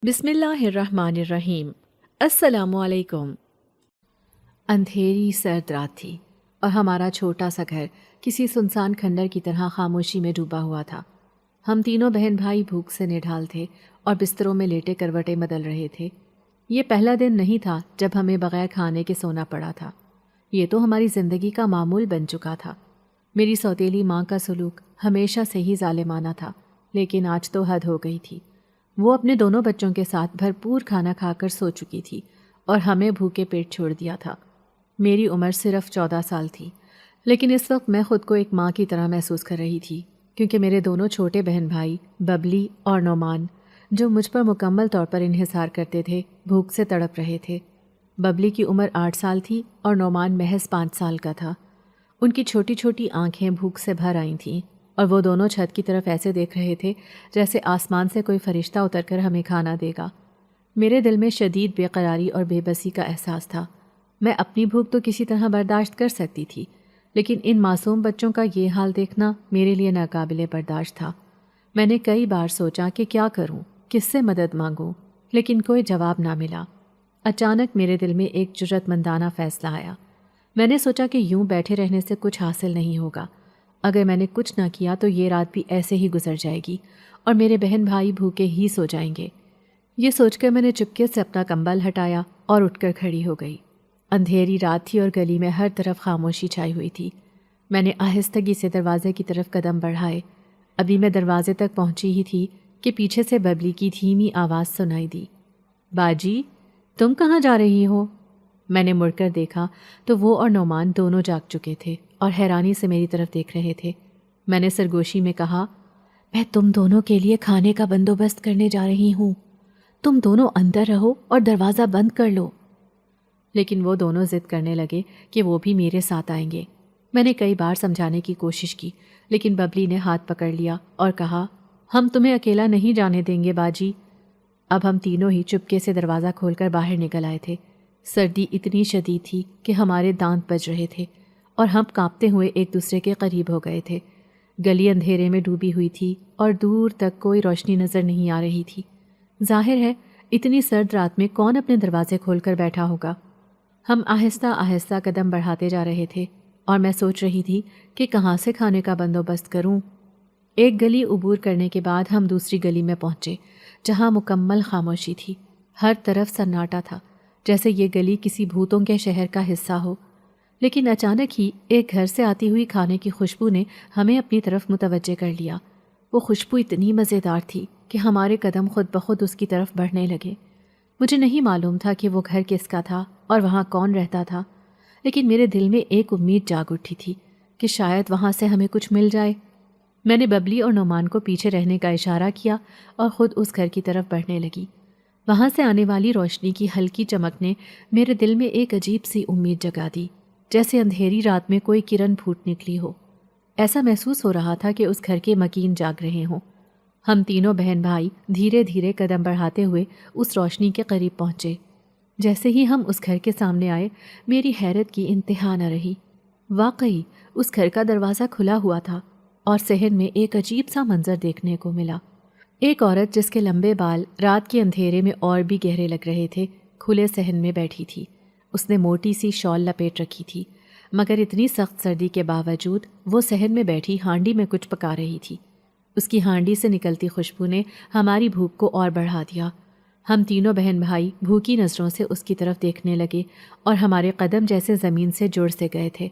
بسم اللہ الرحمن الرحیم۔ السلام علیکم۔ اندھیری سرد رات تھی اور ہمارا چھوٹا سا گھر کسی سنسان کھنڈر کی طرح خاموشی میں ڈوبا ہوا تھا۔ ہم تینوں بہن بھائی بھوک سے نڈھال تھے اور بستروں میں لیٹے کروٹیں بدل رہے تھے۔ یہ پہلا دن نہیں تھا جب ہمیں بغیر کھانے کے سونا پڑا تھا۔ یہ تو ہماری زندگی کا معمول بن چکا تھا۔ میری سوتیلی ماں کا سلوک ہمیشہ سے ہی ظالمانہ تھا، لیکن آج تو حد ہو گئی تھی۔ وہ اپنے دونوں بچوں کے ساتھ بھرپور کھانا کھا کر سو چکی تھی اور ہمیں بھوکے پیٹ چھوڑ دیا تھا۔ میری عمر صرف 14 سال تھی، لیکن اس وقت میں خود کو ایک ماں کی طرح محسوس کر رہی تھی، کیونکہ میرے دونوں چھوٹے بہن بھائی ببلی اور نعمان، جو مجھ پر مکمل طور پر انحصار کرتے تھے، بھوک سے تڑپ رہے تھے۔ ببلی کی عمر 8 سال تھی اور نعمان محض 5 سال کا تھا۔ ان کی چھوٹی چھوٹی آنکھیں بھوک سے بھر آئی تھیں اور وہ دونوں چھت کی طرف ایسے دیکھ رہے تھے جیسے آسمان سے کوئی فرشتہ اتر کر ہمیں کھانا دے گا۔ میرے دل میں شدید بے قراری اور بے بسی کا احساس تھا۔ میں اپنی بھوک تو کسی طرح برداشت کر سکتی تھی، لیکن ان معصوم بچوں کا یہ حال دیکھنا میرے لیے ناقابل برداشت تھا۔ میں نے کئی بار سوچا کہ کیا کروں، کس سے مدد مانگوں، لیکن کوئی جواب نہ ملا۔ اچانک میرے دل میں ایک جرأت مندانہ فیصلہ آیا۔ میں نے سوچا کہ یوں بیٹھے رہنے سے کچھ حاصل نہیں ہوگا۔ اگر میں نے کچھ نہ کیا تو یہ رات بھی ایسے ہی گزر جائے گی اور میرے بہن بھائی بھوکے ہی سو جائیں گے۔ یہ سوچ کر میں نے چپکے سے اپنا کمبل ہٹایا اور اٹھ کر کھڑی ہو گئی۔ اندھیری رات تھی اور گلی میں ہر طرف خاموشی چھائی ہوئی تھی۔ میں نے آہستگی سے دروازے کی طرف قدم بڑھائے۔ ابھی میں دروازے تک پہنچی ہی تھی کہ پیچھے سے ببلی کی دھیمی آواز سنائی دی۔ باجی، تم کہاں جا رہی ہو؟ میں نے مڑ کر دیکھا تو وہ اور نعمان دونوں جاگ چکے تھے اور حیرانی سے میری طرف دیکھ رہے تھے۔ میں نے سرگوشی میں کہا، میں تم دونوں کے لیے کھانے کا بندوبست کرنے جا رہی ہوں۔ تم دونوں اندر رہو اور دروازہ بند کر لو۔ لیکن وہ دونوں ضد کرنے لگے کہ وہ بھی میرے ساتھ آئیں گے۔ میں نے کئی بار سمجھانے کی کوشش کی، لیکن ببلی نے ہاتھ پکڑ لیا اور کہا، ہم تمہیں اکیلا نہیں جانے دیں گے باجی۔ اب ہم تینوں ہی چپکے سے دروازہ کھول کر باہر نکل آئے تھے۔ سردی اتنی شدید تھی کہ ہمارے دانت بج رہے تھے اور ہم کانپتے ہوئے ایک دوسرے کے قریب ہو گئے تھے۔ گلی اندھیرے میں ڈوبی ہوئی تھی اور دور تک کوئی روشنی نظر نہیں آ رہی تھی۔ ظاہر ہے اتنی سرد رات میں کون اپنے دروازے کھول کر بیٹھا ہوگا۔ ہم آہستہ آہستہ قدم بڑھاتے جا رہے تھے اور میں سوچ رہی تھی کہ کہاں سے کھانے کا بندوبست کروں۔ ایک گلی عبور کرنے کے بعد ہم دوسری گلی میں پہنچے، جہاں مکمل خاموشی تھی۔ ہر طرف سناٹا تھا، جیسے یہ گلی کسی بھوتوں کے شہر کا حصہ ہو۔ لیکن اچانک ہی ایک گھر سے آتی ہوئی کھانے کی خوشبو نے ہمیں اپنی طرف متوجہ کر لیا۔ وہ خوشبو اتنی مزیدار تھی کہ ہمارے قدم خود بخود اس کی طرف بڑھنے لگے۔ مجھے نہیں معلوم تھا کہ وہ گھر کس کا تھا اور وہاں کون رہتا تھا، لیکن میرے دل میں ایک امید جاگ اٹھی تھی کہ شاید وہاں سے ہمیں کچھ مل جائے۔ میں نے ببلی اور نعمان کو پیچھے رہنے کا اشارہ کیا اور خود اس گھر کی طرف بڑھنے لگی۔ وہاں سے آنے والی روشنی کی ہلکی چمک نے میرے دل میں ایک عجیب سی امید جگا دی، جیسے اندھیری رات میں کوئی کرن پھوٹ نکلی ہو۔ ایسا محسوس ہو رہا تھا کہ اس گھر کے مکین جاگ رہے ہوں۔ ہم تینوں بہن بھائی دھیرے دھیرے قدم بڑھاتے ہوئے اس روشنی کے قریب پہنچے۔ جیسے ہی ہم اس گھر کے سامنے آئے، میری حیرت کی انتہا نہ رہی۔ واقعی اس گھر کا دروازہ کھلا ہوا تھا اور صحن میں ایک عجیب سا منظر دیکھنے کو ملا۔ ایک عورت جس کے لمبے بال رات کے اندھیرے میں اور بھی گہرے لگ رہے تھے، کھلے صحن میں بیٹھی تھی۔ اس نے موٹی سی شال لپیٹ رکھی تھی، مگر اتنی سخت سردی کے باوجود وہ صحن میں بیٹھی ہانڈی میں کچھ پکا رہی تھی۔ اس کی ہانڈی سے نکلتی خوشبو نے ہماری بھوک کو اور بڑھا دیا۔ ہم تینوں بہن بھائی بھوکی نظروں سے اس کی طرف دیکھنے لگے اور ہمارے قدم جیسے زمین سے جڑ سے گئے تھے۔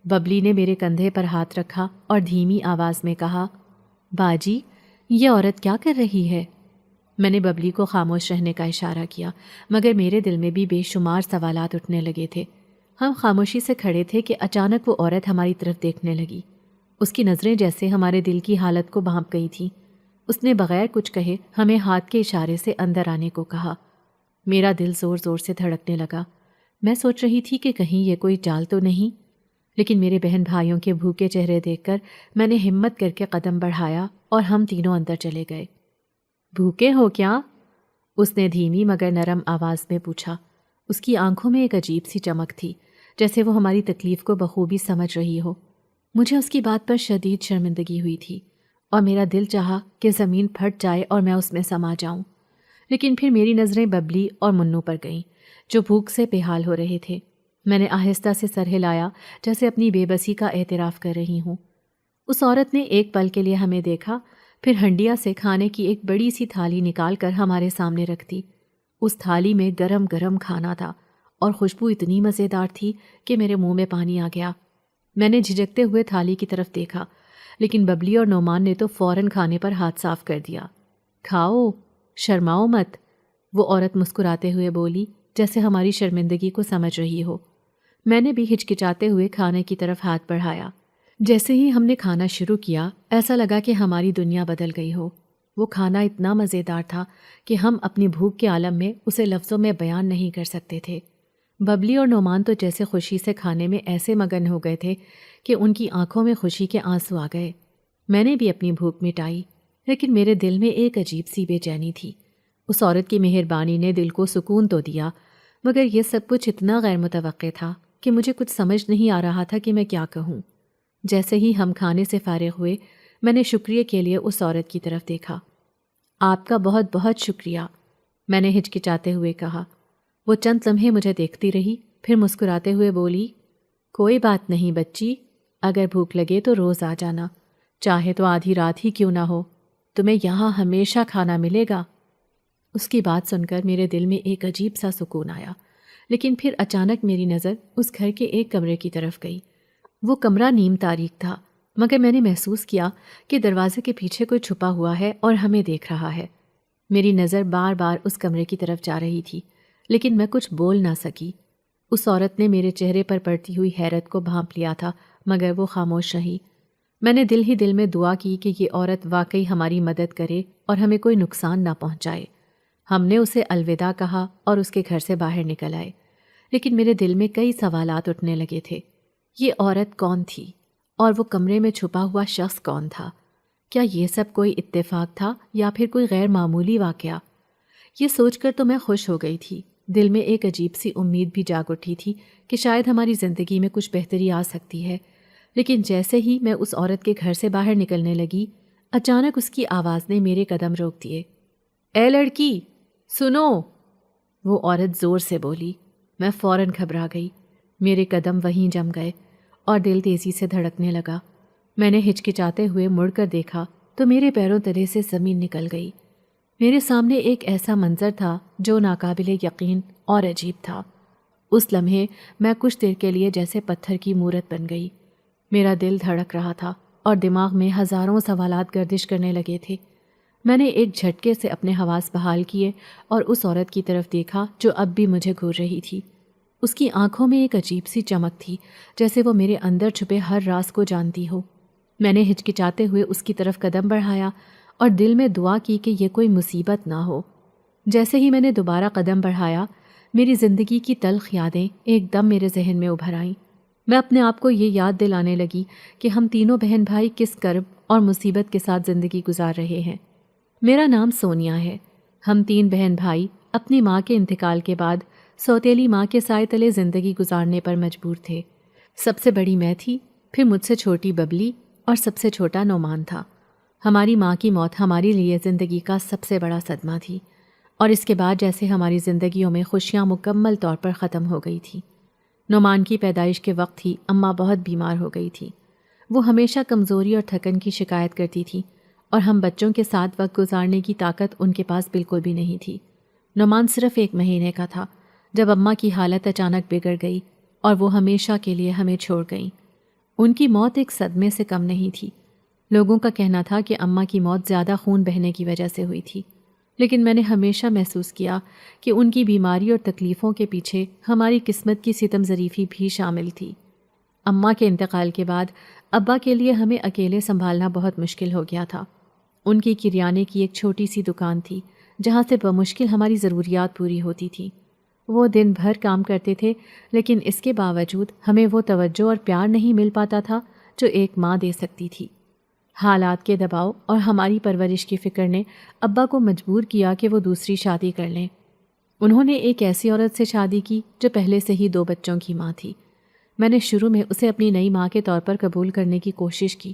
ببلی نے میرے کندھے پر ہاتھ رکھا اور دھیمی آواز میں کہا، باجی، یہ عورت کیا کر رہی ہے؟ میں نے ببلی کو خاموش رہنے کا اشارہ کیا، مگر میرے دل میں بھی بے شمار سوالات اٹھنے لگے تھے۔ ہم خاموشی سے کھڑے تھے کہ اچانک وہ عورت ہماری طرف دیکھنے لگی۔ اس کی نظریں جیسے ہمارے دل کی حالت کو بھانپ گئی تھیں۔ اس نے بغیر کچھ کہے ہمیں ہاتھ کے اشارے سے اندر آنے کو کہا۔ میرا دل زور زور سے دھڑکنے لگا۔ میں سوچ رہی تھی کہ کہیں یہ کوئی چال تو نہیں، لیکن میرے بہن بھائیوں کے بھوکے چہرے دیکھ کر میں نے ہمت کر کے قدم بڑھایا اور ہم تینوں اندر چلے گئے۔ بھوکے ہو کیا؟ اس نے دھیمی مگر نرم آواز میں پوچھا۔ اس کی آنکھوں میں ایک عجیب سی چمک تھی، جیسے وہ ہماری تکلیف کو بخوبی سمجھ رہی ہو۔ مجھے اس کی بات پر شدید شرمندگی ہوئی تھی اور میرا دل چاہا کہ زمین پھٹ جائے اور میں اس میں سما جاؤں، لیکن پھر میری نظریں ببلی اور منو پر گئیں جو بھوک سے بے حال ہو رہے تھے۔ میں نے آہستہ سے سر ہلایا جیسے اپنی بے بسی کا اعتراف کر رہی ہوں۔ اس عورت نے ایک پل کے لیے ہمیں دیکھا، پھر ہنڈیا سے کھانے کی ایک بڑی سی تھالی نکال کر ہمارے سامنے رکھ دی۔ اس تھالی میں گرم گرم کھانا تھا اور خوشبو اتنی مزیدار تھی کہ میرے منہ میں پانی آ گیا۔ میں نے جھجکتے ہوئے تھالی کی طرف دیکھا، لیکن ببلی اور نعمان نے تو فوراً کھانے پر ہاتھ صاف کر دیا۔ کھاؤ، شرماؤ مت، وہ عورت مسکراتے ہوئے بولی جیسے ہماری شرمندگی کو سمجھ رہی ہو۔ میں نے بھی ہچکچاتے ہوئے کھانے کی طرف ہاتھ بڑھایا۔ جیسے ہی ہم نے کھانا شروع کیا ایسا لگا کہ ہماری دنیا بدل گئی ہو۔ وہ کھانا اتنا مزیدار تھا کہ ہم اپنی بھوک کے عالم میں اسے لفظوں میں بیان نہیں کر سکتے تھے۔ ببلی اور نعمان تو جیسے خوشی سے کھانے میں ایسے مگن ہو گئے تھے کہ ان کی آنکھوں میں خوشی کے آنسو آ گئے۔ میں نے بھی اپنی بھوک مٹائی، لیکن میرے دل میں ایک عجیب سی بے چینی تھی۔ اس عورت کی مہربانی نے دل کو سکون تو دیا، مگر یہ سب کچھ اتنا غیر متوقع تھا کہ مجھے کچھ سمجھ نہیں آ رہا تھا کہ میں کیا کہوں۔ جیسے ہی ہم کھانے سے فارغ ہوئے میں نے شکریہ کے لیے اس عورت کی طرف دیکھا۔ آپ کا بہت بہت شکریہ، میں نے ہچکچاتے ہوئے کہا۔ وہ چند لمحے مجھے دیکھتی رہی، پھر مسکراتے ہوئے بولی، کوئی بات نہیں بچی، اگر بھوک لگے تو روز آ جانا، چاہے تو آدھی رات ہی کیوں نہ ہو، تمہیں یہاں ہمیشہ کھانا ملے گا۔ اس کی بات سن کر میرے دل میں ایک عجیب سا سکون آیا، لیکن پھر اچانک میری نظر اس گھر کے ایک کمرے کی طرف گئی۔ وہ کمرہ نیم تاریک تھا، مگر میں نے محسوس کیا کہ دروازے کے پیچھے کوئی چھپا ہوا ہے اور ہمیں دیکھ رہا ہے۔ میری نظر بار بار اس کمرے کی طرف جا رہی تھی، لیکن میں کچھ بول نہ سکی۔ اس عورت نے میرے چہرے پر پڑتی ہوئی حیرت کو بھانپ لیا تھا، مگر وہ خاموش رہی۔ میں نے دل ہی دل میں دعا کی کہ یہ عورت واقعی ہماری مدد کرے اور ہمیں کوئی نقصان نہ پہنچائے۔ ہم نے اسے الوداع کہا اور اس کے گھر سے باہر نکل آئے، لیکن میرے دل میں کئی سوالات اٹھنے لگے تھے۔ یہ عورت کون تھی اور وہ کمرے میں چھپا ہوا شخص کون تھا؟ کیا یہ سب کوئی اتفاق تھا یا پھر کوئی غیر معمولی واقعہ؟ یہ سوچ کر تو میں خوش ہو گئی تھی، دل میں ایک عجیب سی امید بھی جاگ اٹھی تھی کہ شاید ہماری زندگی میں کچھ بہتری آ سکتی ہے۔ لیکن جیسے ہی میں اس عورت کے گھر سے باہر نکلنے لگی، اچانک اس کی آواز نے میرے قدم روک دیے۔ اے لڑکی، سنو، وہ عورت زور سے بولی۔ میں فوراً گھبرا گئی، میرے قدم وہیں جم گئے اور دل تیزی سے دھڑکنے لگا۔ میں نے ہچکچاتے ہوئے مڑ کر دیکھا تو میرے پیروں تلے سے زمین نکل گئی۔ میرے سامنے ایک ایسا منظر تھا جو ناقابل یقین اور عجیب تھا۔ اس لمحے میں کچھ دیر کے لیے جیسے پتھر کی مورت بن گئی۔ میرا دل دھڑک رہا تھا اور دماغ میں ہزاروں سوالات گردش کرنے لگے تھے۔ میں نے ایک جھٹکے سے اپنے حواس بحال کیے اور اس عورت کی طرف دیکھا جو اب بھی مجھے گھور رہی تھی۔ اس کی آنکھوں میں ایک عجیب سی چمک تھی، جیسے وہ میرے اندر چھپے ہر راز کو جانتی ہو۔ میں نے ہچکچاتے ہوئے اس کی طرف قدم بڑھایا اور دل میں دعا کی کہ یہ کوئی مصیبت نہ ہو۔ جیسے ہی میں نے دوبارہ قدم بڑھایا، میری زندگی کی تلخ یادیں ایک دم میرے ذہن میں ابھر آئیں۔ میں اپنے آپ کو یہ یاد دلانے لگی کہ ہم تینوں بہن بھائی کس کرب اور مصیبت کے ساتھ زندگی گزار رہے ہیں۔ میرا نام سونیا ہے۔ ہم تین بہن بھائی اپنی ماں کے انتقال کے بعد سوتیلی ماں کے سائے تلے زندگی گزارنے پر مجبور تھے۔ سب سے بڑی میں تھی، پھر مجھ سے چھوٹی ببلی اور سب سے چھوٹا نعمان تھا۔ ہماری ماں کی موت ہمارے لیے زندگی کا سب سے بڑا صدمہ تھی، اور اس کے بعد جیسے ہماری زندگیوں میں خوشیاں مکمل طور پر ختم ہو گئی تھیں۔ نعمان کی پیدائش کے وقت ہی اماں بہت بیمار ہو گئی تھی۔ وہ ہمیشہ کمزوری اور تھکن کی شکایت کرتی تھی، اور ہم بچوں کے ساتھ وقت گزارنے کی طاقت ان کے پاس بالکل بھی نہیں تھی۔ نعمان صرف 1 مہینے کا تھا جب اماں کی حالت اچانک بگڑ گئی اور وہ ہمیشہ کے لیے ہمیں چھوڑ گئیں۔ ان کی موت ایک صدمے سے کم نہیں تھی۔ لوگوں کا کہنا تھا کہ اماں کی موت زیادہ خون بہنے کی وجہ سے ہوئی تھی، لیکن میں نے ہمیشہ محسوس کیا کہ ان کی بیماری اور تکلیفوں کے پیچھے ہماری قسمت کی ستم ظریفی بھی شامل تھی۔ اماں کے انتقال کے بعد ابا کے لیے ہمیں اکیلے سنبھالنا بہت مشکل ہو گیا تھا۔ ان کی کریانے کی ایک چھوٹی سی دکان تھی جہاں سے بمشکل ہماری ضروریات پوری ہوتی تھیں۔ وہ دن بھر کام کرتے تھے، لیکن اس کے باوجود ہمیں وہ توجہ اور پیار نہیں مل پاتا تھا جو ایک ماں دے سکتی تھی۔ حالات کے دباؤ اور ہماری پرورش کی فکر نے ابا کو مجبور کیا کہ وہ دوسری شادی کر لیں۔ انہوں نے ایک ایسی عورت سے شادی کی جو پہلے سے ہی 2 بچوں کی ماں تھی۔ میں نے شروع میں اسے اپنی نئی ماں کے طور پر قبول کرنے کی کوشش کی،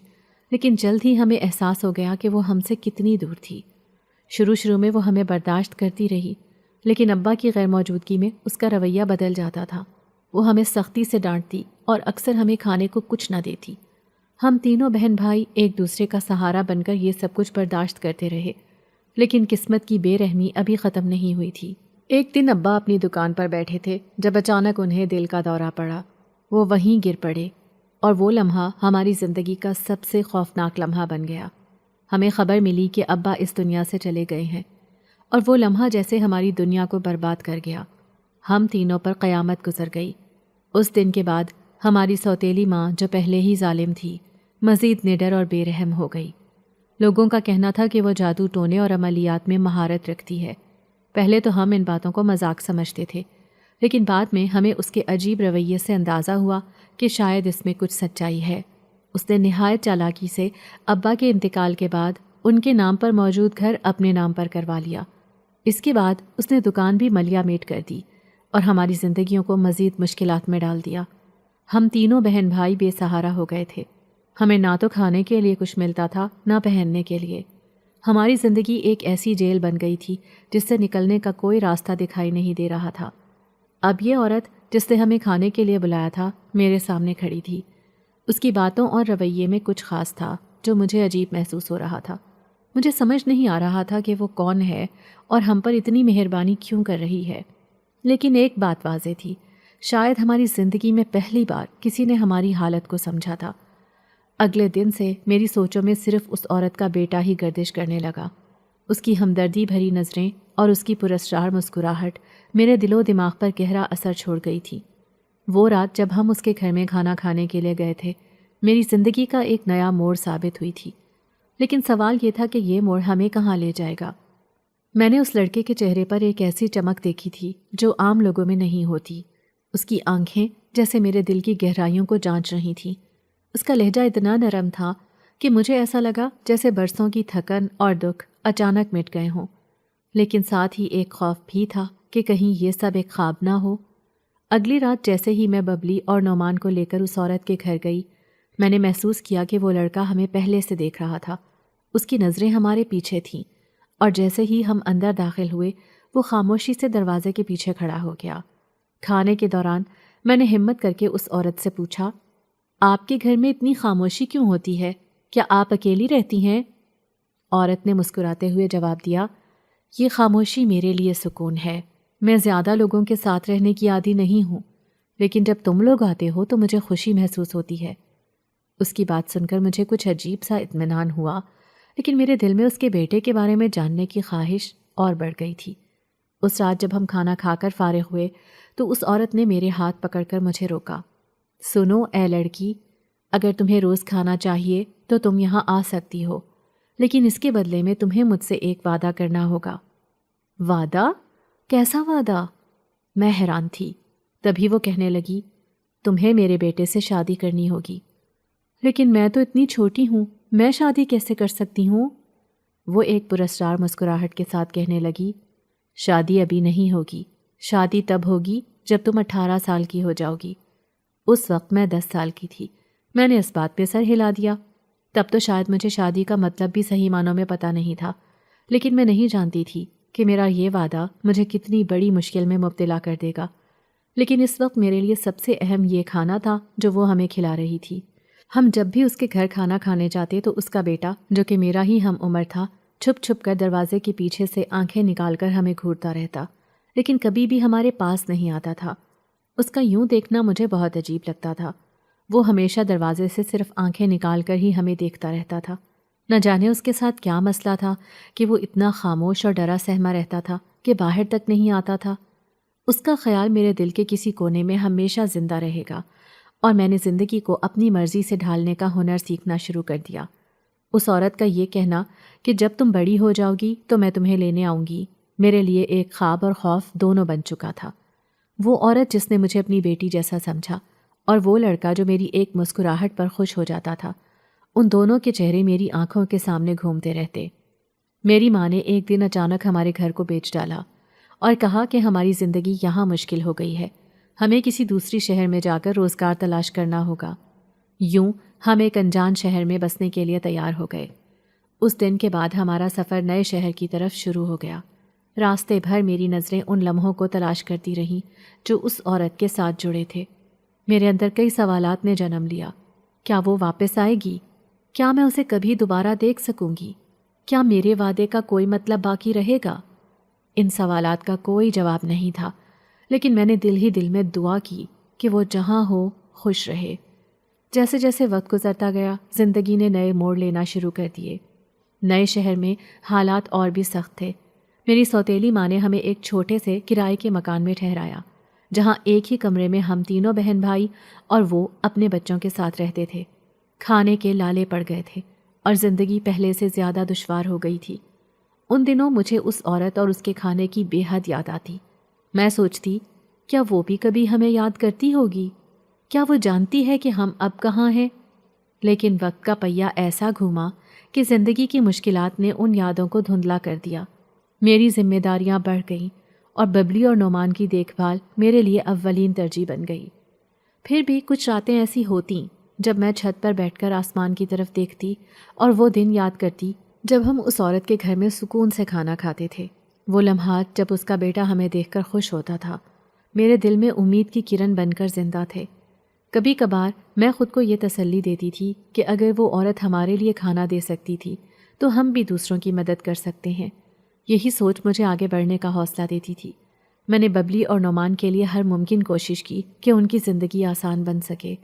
لیکن جلد ہی ہمیں احساس ہو گیا کہ وہ ہم سے کتنی دور تھی۔ شروع میں وہ ہمیں برداشت کرتی رہی، لیکن ابا کی غیر موجودگی میں اس کا رویہ بدل جاتا تھا۔ وہ ہمیں سختی سے ڈانٹتی اور اکثر ہمیں کھانے کو کچھ نہ دیتی۔ ہم تینوں بہن بھائی ایک دوسرے کا سہارا بن کر یہ سب کچھ برداشت کرتے رہے، لیکن قسمت کی بے رحمی ابھی ختم نہیں ہوئی تھی۔ ایک دن ابا اپنی دکان پر بیٹھے تھے جب اچانک انہیں دل کا دورہ پڑا۔ وہ وہیں گر پڑے اور وہ لمحہ ہماری زندگی کا سب سے خوفناک لمحہ بن گیا۔ ہمیں خبر ملی کہ ابا اس دنیا سے چلے گئے ہیں، اور وہ لمحہ جیسے ہماری دنیا کو برباد کر گیا۔ ہم تینوں پر قیامت گزر گئی۔ اس دن کے بعد ہماری سوتیلی ماں، جو پہلے ہی ظالم تھی، مزید نڈر اور بے رحم ہو گئی۔ لوگوں کا کہنا تھا کہ وہ جادو ٹونے اور عملیات میں مہارت رکھتی ہے۔ پہلے تو ہم ان باتوں کو مذاق سمجھتے تھے، لیکن بعد میں ہمیں اس کے عجیب رویے سے اندازہ ہوا کہ شاید اس میں کچھ سچائی ہے۔ اس نے نہایت چالاکی سے ابا کے انتقال کے بعد ان کے نام پر موجود گھر اپنے نام پر کروا لیا۔ اس کے بعد اس نے دکان بھی ملیا میٹ کر دی اور ہماری زندگیوں کو مزید مشکلات میں ڈال دیا۔ ہم تینوں بہن بھائی بے سہارا ہو گئے تھے۔ ہمیں نہ تو کھانے کے لیے کچھ ملتا تھا، نہ پہننے کے لیے۔ ہماری زندگی ایک ایسی جیل بن گئی تھی جس سے نکلنے کا کوئی راستہ دکھائی نہیں دے رہا تھا۔ اب یہ عورت جس نے ہمیں کھانے کے لیے بلایا تھا میرے سامنے کھڑی تھی۔ اس کی باتوں اور رویے میں کچھ خاص تھا جو مجھے عجیب محسوس ہو رہا تھا۔ مجھے سمجھ نہیں آ رہا تھا کہ وہ کون ہے اور ہم پر اتنی مہربانی کیوں کر رہی ہے۔ لیکن ایک بات واضح تھی، شاید ہماری زندگی میں پہلی بار کسی نے ہماری حالت کو سمجھا تھا۔ اگلے دن سے میری سوچوں میں صرف اس عورت کا بیٹا ہی گردش کرنے لگا۔ اس کی ہمدردی بھری نظریں اور اس کی پراسرار مسکراہٹ میرے دل و دماغ پر گہرا اثر چھوڑ گئی تھی۔ وہ رات جب ہم اس کے گھر میں کھانا کھانے کے لیے گئے تھے، میری زندگی کا ایک نیا موڑ ثابت ہوئی تھی۔ لیکن سوال یہ تھا کہ یہ موڑ ہمیں کہاں لے جائے گا۔ میں نے اس لڑکے کے چہرے پر ایک ایسی چمک دیکھی تھی جو عام لوگوں میں نہیں ہوتی۔ اس کی آنکھیں جیسے میرے دل کی گہرائیوں کو جانچ رہی تھیں۔ اس کا لہجہ اتنا نرم تھا کہ مجھے ایسا لگا جیسے برسوں کی تھکن اور دکھ اچانک مٹ گئے ہوں۔ لیکن ساتھ ہی ایک خوف بھی تھا کہ کہیں یہ سب ایک خواب نہ ہو۔ اگلی رات جیسے ہی میں ببلی اور نعمان کو لے کر اس عورت کے گھر گئی، میں نے محسوس کیا کہ وہ لڑکا ہمیں پہلے سے دیکھ رہا تھا۔ اس کی نظریں ہمارے پیچھے تھیں، اور جیسے ہی ہم اندر داخل ہوئے وہ خاموشی سے دروازے کے پیچھے کھڑا ہو گیا۔ کھانے کے دوران میں نے ہمت کر کے اس عورت سے پوچھا، آپ کے گھر میں اتنی خاموشی کیوں ہوتی ہے؟ کیا آپ اکیلی رہتی ہیں؟ عورت نے مسکراتے ہوئے جواب دیا، یہ خاموشی میرے لیے سکون ہے۔ میں زیادہ لوگوں کے ساتھ رہنے کی عادی نہیں ہوں، لیکن جب تم لوگ آتے ہو تو مجھے خوشی محسوس ہوتی ہے۔ اس کی بات سن کر مجھے کچھ عجیب سا اطمینان ہوا، لیکن میرے دل میں اس کے بیٹے کے بارے میں جاننے کی خواہش اور بڑھ گئی تھی۔ اس رات جب ہم کھانا کھا کر فارغ ہوئے تو اس عورت نے میرے ہاتھ پکڑ کر مجھے روکا۔ سنو اے لڑکی، اگر تمہیں روز کھانا چاہیے تو تم یہاں آ سکتی ہو، لیکن اس کے بدلے میں تمہیں مجھ سے ایک وعدہ کرنا ہوگا۔ وعدہ؟ کیسا وعدہ؟ میں حیران تھی۔ تبھی وہ کہنے لگی، تمہیں میرے بیٹے سے شادی کرنی ہوگی۔ لیکن میں تو اتنی چھوٹی ہوں، میں شادی کیسے کر سکتی ہوں؟ وہ ایک پراسرار مسکراہٹ کے ساتھ کہنے لگی، شادی ابھی نہیں ہوگی، شادی تب ہوگی جب تم 18 سال کی ہو جاؤ گی۔ اس وقت میں 10 سال کی تھی۔ میں نے اس بات پہ سر ہلا دیا۔ تب تو شاید مجھے شادی کا مطلب بھی صحیح معنوں میں پتہ نہیں تھا، لیکن میں نہیں جانتی تھی کہ میرا یہ وعدہ مجھے کتنی بڑی مشکل میں مبتلا کر دے گا۔ لیکن اس وقت میرے لیے سب سے اہم یہ کھانا تھا جو وہ ہمیں کھلا رہی تھی۔ ہم جب بھی اس کے گھر کھانا کھانے جاتے تو اس کا بیٹا، جو کہ میرا ہی ہم عمر تھا، چھپ چھپ کر دروازے کے پیچھے سے آنکھیں نکال کر ہمیں گھورتا رہتا، لیکن کبھی بھی ہمارے پاس نہیں آتا تھا۔ اس کا یوں دیکھنا مجھے بہت عجیب لگتا تھا۔ وہ ہمیشہ دروازے سے صرف آنکھیں نکال کر ہی ہمیں دیکھتا رہتا تھا۔ نہ جانے اس کے ساتھ کیا مسئلہ تھا کہ وہ اتنا خاموش اور ڈرا سہما رہتا تھا کہ باہر تک نہیں آتا تھا۔ اس کا خیال میرے دل کے کسی کونے میں ہمیشہ زندہ رہے گا، اور میں نے زندگی کو اپنی مرضی سے ڈھالنے کا ہنر سیکھنا شروع کر دیا۔ اس عورت کا یہ کہنا کہ جب تم بڑی ہو جاؤ گی تو میں تمہیں لینے آؤں گی، میرے لیے ایک خواب اور خوف دونوں بن چکا تھا۔ وہ عورت جس نے مجھے اپنی بیٹی جیسا سمجھا، اور وہ لڑکا جو میری ایک مسکراہٹ پر خوش ہو جاتا تھا، ان دونوں کے چہرے میری آنکھوں کے سامنے گھومتے رہتے۔ میری ماں نے ایک دن اچانک ہمارے گھر کو بیچ ڈالا اور کہا کہ ہماری زندگی یہاں مشکل ہو گئی ہے، ہمیں کسی دوسری شہر میں جا کر روزگار تلاش کرنا ہوگا۔ یوں ہم ایک انجان شہر میں بسنے کے لیے تیار ہو گئے۔ اس دن کے بعد ہمارا سفر نئے شہر کی طرف شروع ہو گیا۔ راستے بھر میری نظریں ان لمحوں کو تلاش کرتی رہیں جو اس عورت کے ساتھ جڑے تھے۔ میرے اندر کئی سوالات نے جنم لیا۔ کیا وہ واپس آئے گی؟ کیا میں اسے کبھی دوبارہ دیکھ سکوں گی؟ کیا میرے وعدے کا کوئی مطلب باقی رہے گا؟ ان سوالات کا کوئی جواب نہیں تھا، لیکن میں نے دل ہی دل میں دعا کی کہ وہ جہاں ہو خوش رہے۔ جیسے جیسے وقت گزرتا گیا، زندگی نے نئے موڑ لینا شروع کر دیے۔ نئے شہر میں حالات اور بھی سخت تھے۔ میری سوتیلی ماں نے ہمیں ایک چھوٹے سے کرائے کے مکان میں ٹھہرایا، جہاں ایک ہی کمرے میں ہم تینوں بہن بھائی اور وہ اپنے بچوں کے ساتھ رہتے تھے۔ کھانے کے لالے پڑ گئے تھے اور زندگی پہلے سے زیادہ دشوار ہو گئی تھی۔ ان دنوں مجھے اس عورت اور اس کے کھانے کی بے حد یاد آتی۔ میں سوچتی، کیا وہ بھی کبھی ہمیں یاد کرتی ہوگی؟ کیا وہ جانتی ہے کہ ہم اب کہاں ہیں؟ لیکن وقت کا پہیہ ایسا گھوما کہ زندگی کی مشکلات نے ان یادوں کو دھندلا کر دیا۔ میری ذمہ داریاں بڑھ گئیں اور ببلی اور نعمان کی دیکھ بھال میرے لیے اولین ترجیح بن گئی۔ پھر بھی کچھ راتیں ایسی ہوتیں جب میں چھت پر بیٹھ کر آسمان کی طرف دیکھتی اور وہ دن یاد کرتی جب ہم اس عورت کے گھر میں سکون سے کھانا کھاتے تھے۔ وہ لمحات جب اس کا بیٹا ہمیں دیکھ کر خوش ہوتا تھا، میرے دل میں امید کی کرن بن کر زندہ تھے۔ کبھی کبھار میں خود کو یہ تسلی دیتی تھی کہ اگر وہ عورت ہمارے لیے کھانا دے سکتی تھی تو ہم بھی دوسروں کی مدد کر سکتے ہیں۔ یہی سوچ مجھے آگے بڑھنے کا حوصلہ دیتی تھی۔ میں نے ببلی اور نعمان کے لیے ہر ممکن کوشش کی کہ ان کی زندگی آسان بن سکے،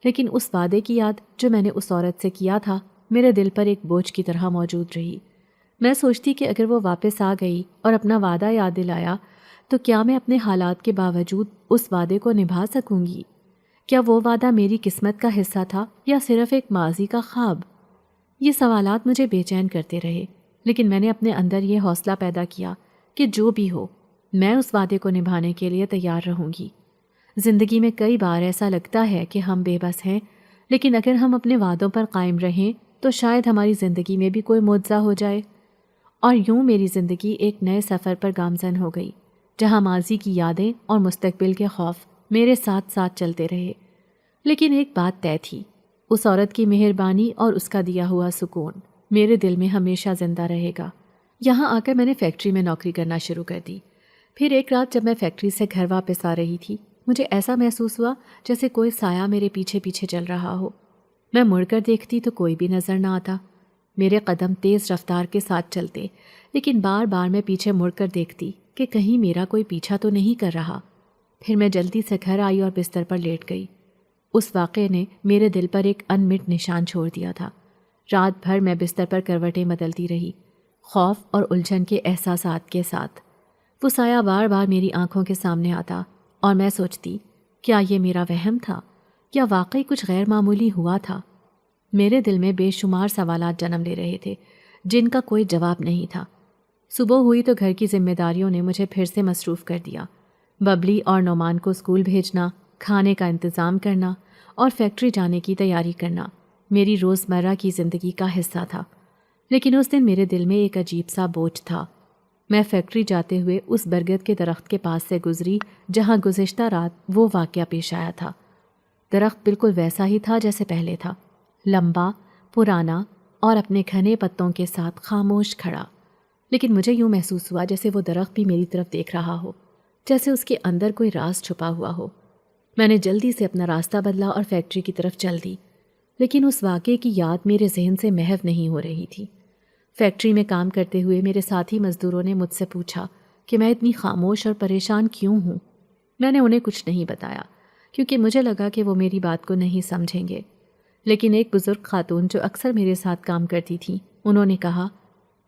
لیکن اس وعدے کی یاد جو میں نے اس عورت سے کیا تھا میرے دل پر ایک بوجھ کی طرح موجود رہی۔ میں سوچتی کہ اگر وہ واپس آ گئی اور اپنا وعدہ یاد دلایا تو کیا میں اپنے حالات کے باوجود اس وعدے کو نبھا سکوں گی؟ کیا وہ وعدہ میری قسمت کا حصہ تھا یا صرف ایک ماضی کا خواب؟ یہ سوالات مجھے بے چین کرتے رہے، لیکن میں نے اپنے اندر یہ حوصلہ پیدا کیا کہ جو بھی ہو میں اس وعدے کو نبھانے کے لیے تیار رہوں گی۔ زندگی میں کئی بار ایسا لگتا ہے کہ ہم بے بس ہیں، لیکن اگر ہم اپنے وعدوں پر قائم رہیں تو شاید ہماری زندگی میں بھی کوئی معجزہ ہو جائے۔ اور یوں میری زندگی ایک نئے سفر پر گامزن ہو گئی، جہاں ماضی کی یادیں اور مستقبل کے خوف میرے ساتھ ساتھ چلتے رہے۔ لیکن ایک بات طے تھی، اس عورت کی مہربانی اور اس کا دیا ہوا سکون میرے دل میں ہمیشہ زندہ رہے گا۔ یہاں آ کر میں نے فیکٹری میں نوکری کرنا شروع کر دی۔ پھر ایک رات جب میں فیکٹری سے گھر واپس آ رہی تھی، مجھے ایسا محسوس ہوا جیسے کوئی سایہ میرے پیچھے پیچھے چل رہا ہو۔ میں مڑ کر دیکھتی تو کوئی بھی نظر نہ آتا۔ میرے قدم تیز رفتار کے ساتھ چلتے، لیکن بار بار میں پیچھے مڑ کر دیکھتی کہ کہیں میرا کوئی پیچھا تو نہیں کر رہا۔ پھر میں جلدی سے گھر آئی اور بستر پر لیٹ گئی۔ اس واقعے نے میرے دل پر ایک انمٹ نشان چھوڑ دیا تھا۔ رات بھر میں بستر پر کروٹیں بدلتی رہی، خوف اور الجھن کے احساسات کے ساتھ۔ وہ سایہ بار بار میری آنکھوں کے سامنے آتا اور میں سوچتی، کیا یہ میرا وہم تھا یا واقعی کچھ غیر معمولی ہوا تھا؟ میرے دل میں بے شمار سوالات جنم لے رہے تھے جن کا کوئی جواب نہیں تھا۔ صبح ہوئی تو گھر کی ذمہ داریوں نے مجھے پھر سے مصروف کر دیا۔ ببلی اور نعمان کو اسکول بھیجنا، کھانے کا انتظام کرنا اور فیکٹری جانے کی تیاری کرنا میری روزمرہ کی زندگی کا حصہ تھا۔ لیکن اس دن میرے دل میں ایک عجیب سا بوجھ تھا۔ میں فیکٹری جاتے ہوئے اس برگد کے درخت کے پاس سے گزری جہاں گزشتہ رات وہ واقعہ پیش آیا تھا۔ درخت بالکل ویسا ہی تھا جیسے پہلے تھا، لمبا، پرانا اور اپنے گھنے پتوں کے ساتھ خاموش کھڑا۔ لیکن مجھے یوں محسوس ہوا جیسے وہ درخت بھی میری طرف دیکھ رہا ہو، جیسے اس کے اندر کوئی راز چھپا ہوا ہو۔ میں نے جلدی سے اپنا راستہ بدلا اور فیکٹری کی طرف چل دی، لیکن اس واقعے کی یاد میرے ذہن سے محو نہیں ہو رہی تھی۔ فیکٹری میں کام کرتے ہوئے میرے ساتھی مزدوروں نے مجھ سے پوچھا کہ میں اتنی خاموش اور پریشان کیوں ہوں۔ میں نے انہیں کچھ نہیں بتایا کیونکہ مجھے لگا کہ وہ میری بات کو نہیں سمجھیں گے۔ لیکن ایک بزرگ خاتون جو اکثر میرے ساتھ کام کرتی تھی، انہوں نے کہا،